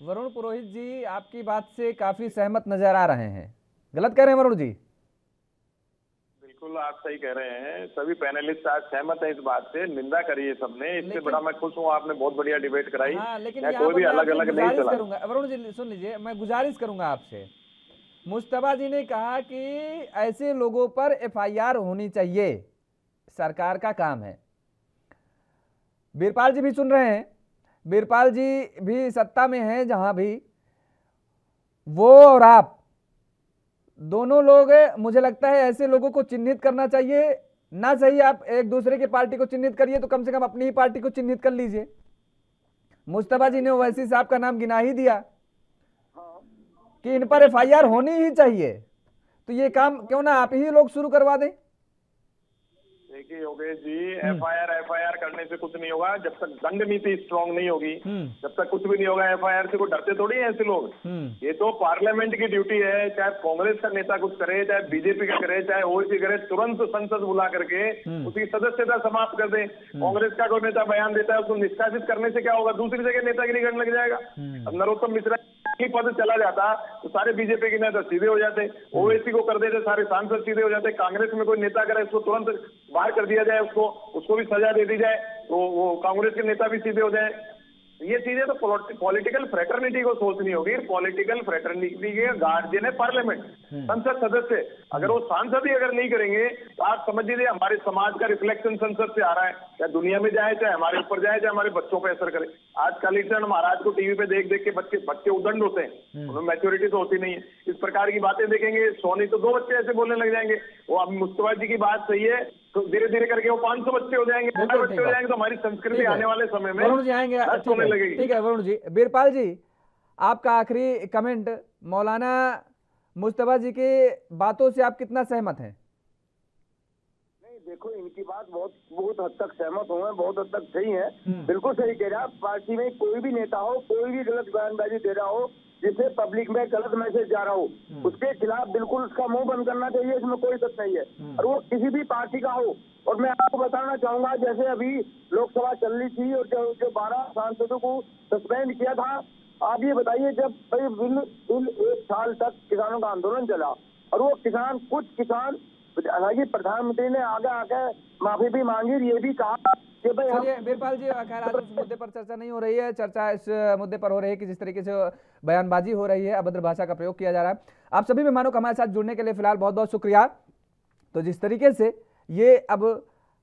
वरुण पुरोहित जी आपकी बात से काफी सहमत नजर आ रहे हैं, गलत कह रहे हैं वरुण जी? बिल्कुल आप सही कह रहे हैं, सभी पैनलिस्ट आज सहमत है इस बात से, निंदा करी है सबने, इससे बड़ा मैं खुश हूँ, आपने बहुत बढ़िया डिबेट कराई। हाँ, लेकिन कोई भी अलग अलग नहीं चला। करूंगा वरुण जी, सुन लीजिए, मैं गुजारिश करूंगा आपसे। मुस्तफा जी ने कहा कि ऐसे लोगों पर एफआईआर होनी चाहिए, सरकार का काम है। बीरपाल जी भी सुन रहे हैं, बीरपाल जी भी सत्ता में हैं, जहां भी वो और आप दोनों लोग, मुझे लगता है ऐसे लोगों को चिन्हित करना चाहिए। ना चाहिए आप एक दूसरे की पार्टी को चिन्हित करिए तो कम से कम अपनी ही पार्टी को चिन्हित कर लीजिए। मुस्तफा जी ने ओवैसी साहब का नाम गिना ही दिया कि इन पर एफआईआर होनी ही चाहिए, तो ये काम क्यों ना आप ही लोग शुरू करवा दें। देखिए योगेश जी, एफआईआर करने से कुछ नहीं होगा जब तक दंड नीति स्ट्रांग नहीं होगी, जब तक कुछ भी नहीं होगा। एफआईआर से कोई डरते थोड़ी है ऐसे लोग। ये तो पार्लियामेंट की ड्यूटी है, चाहे कांग्रेस का नेता कुछ करे, चाहे बीजेपी का करे, चाहे ओवैसी करे, तुरंत संसद बुला करके उसकी सदस्यता समाप्त कर दे। कांग्रेस का कोई नेता बयान देता है उसको निष्कासित करने से क्या होगा, दूसरी जगह नेतागिरी करने लग जाएगा। अब नरोत्तम मिश्रा ही पद चला जाता तो सारे बीजेपी के नेता सीधे हो जाते, ओवैसी को कर देते, सारे सांसद सीधे हो जाते, कांग्रेस में कोई नेता करे उसको तुरंत बाहर कर दिया जाए, उसको भी सजा दे दी जाए, तो वो कांग्रेस के नेता भी सीधे हो जाए। ये चीजें तो पॉलिटिकल फ्रेटर्निटी को सोचनी होगी। पॉलिटिकल फ्रेटर्निटी के गार्जियन है पार्लियामेंट, संसद सदस्य। अगर वो सांसद ही अगर नहीं करेंगे तो आप समझ लीजिए हमारे समाज का रिफ्लेक्शन संसद से आ रहा है, चाहे दुनिया में जाए, चाहे हमारे ऊपर जाए, चाहे हमारे बच्चों पे असर करे। आज कालीचरण महाराज को टीवी पे देख देख के बच्चे उदंड होते हैं, उनमें मैच्योरिटी तो होती नहीं है। इस प्रकार की बातें देखेंगे, सोनी तो 2 बच्चे ऐसे बोलने लग जाएंगे। वो अब मुस्तफा जी की बात सही है, तो धीरे धीरे करके वो 500 बच्चे हो जाएंगे, 1000 बच्चे हो जाएंगे, तो हमारी संस्कृति आने वाले समय में वरुण जी आएंगे, नष्ट होने लगेगी। ठीक है वरुण जी। बीरपाल जी, आपका आखिरी कमेंट, मौलाना मुस्तफा जी के बातों से आप कितना सहमत हैं? नहीं, देखो इनकी बात बहुत हद तक सहमत हूँ मैं, बहुत हद तक सही है, बिल्कुल सही कह रहा है। पार्टी में कोई भी नेता हो, कोई भी गलत बयानबाजी दे रहा हो, जिससे पब्लिक में गलत मैसेज जा रहा हो, उसके खिलाफ बिल्कुल उसका मुंह बंद करना चाहिए, इसमें कोई सच नहीं है। और वो किसी भी पार्टी का हो। और मैं आपको बताना चाहूंगा, जैसे अभी लोकसभा चल रही थी और जो 12 सांसदों को सस्पेंड किया था, आप ये बताइए, जब बिल 1 साल तक किसानों का आंदोलन चला और वो कुछ किसान, हालांकि प्रधानमंत्री ने आगे आके माफी भी मांगी, ये भी कहा कि भाई चलिए बीरपाल जी, खैर आज उस मुद्दे पर चर्चा नहीं हो रही है। चर्चा इस मुद्दे पर हो रही है कि जिस तरीके से बयानबाजी हो रही है, अभद्र भाषा का प्रयोग किया जा रहा है। आप सभी मेहमानों का हमारे साथ जुड़ने के लिए फिलहाल बहुत बहुत शुक्रिया। तो जिस तरीके से ये अब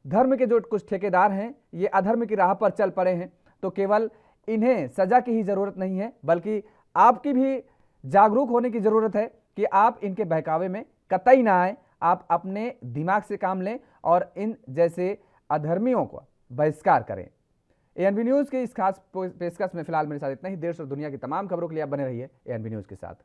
धर्म के जो कुछ ठेकेदार हैं, ये अधर्म की राह पर चल पड़े हैं, तो केवल इन्हें सजा की ही जरूरत नहीं है, बल्कि आपकी भी जागरूक होने की जरूरत है कि आप इनके बहकावे में कतई ना आए। आप अपने दिमाग से काम लें और इन जैसे अधर्मियों को बहिष्कार करें। एएनबी न्यूज़ के इस खास पेशकश में फिलहाल मेरे साथ इतना ही। देश और दुनिया की तमाम खबरों के लिए आप बने रहिए एएनबी न्यूज़ के साथ।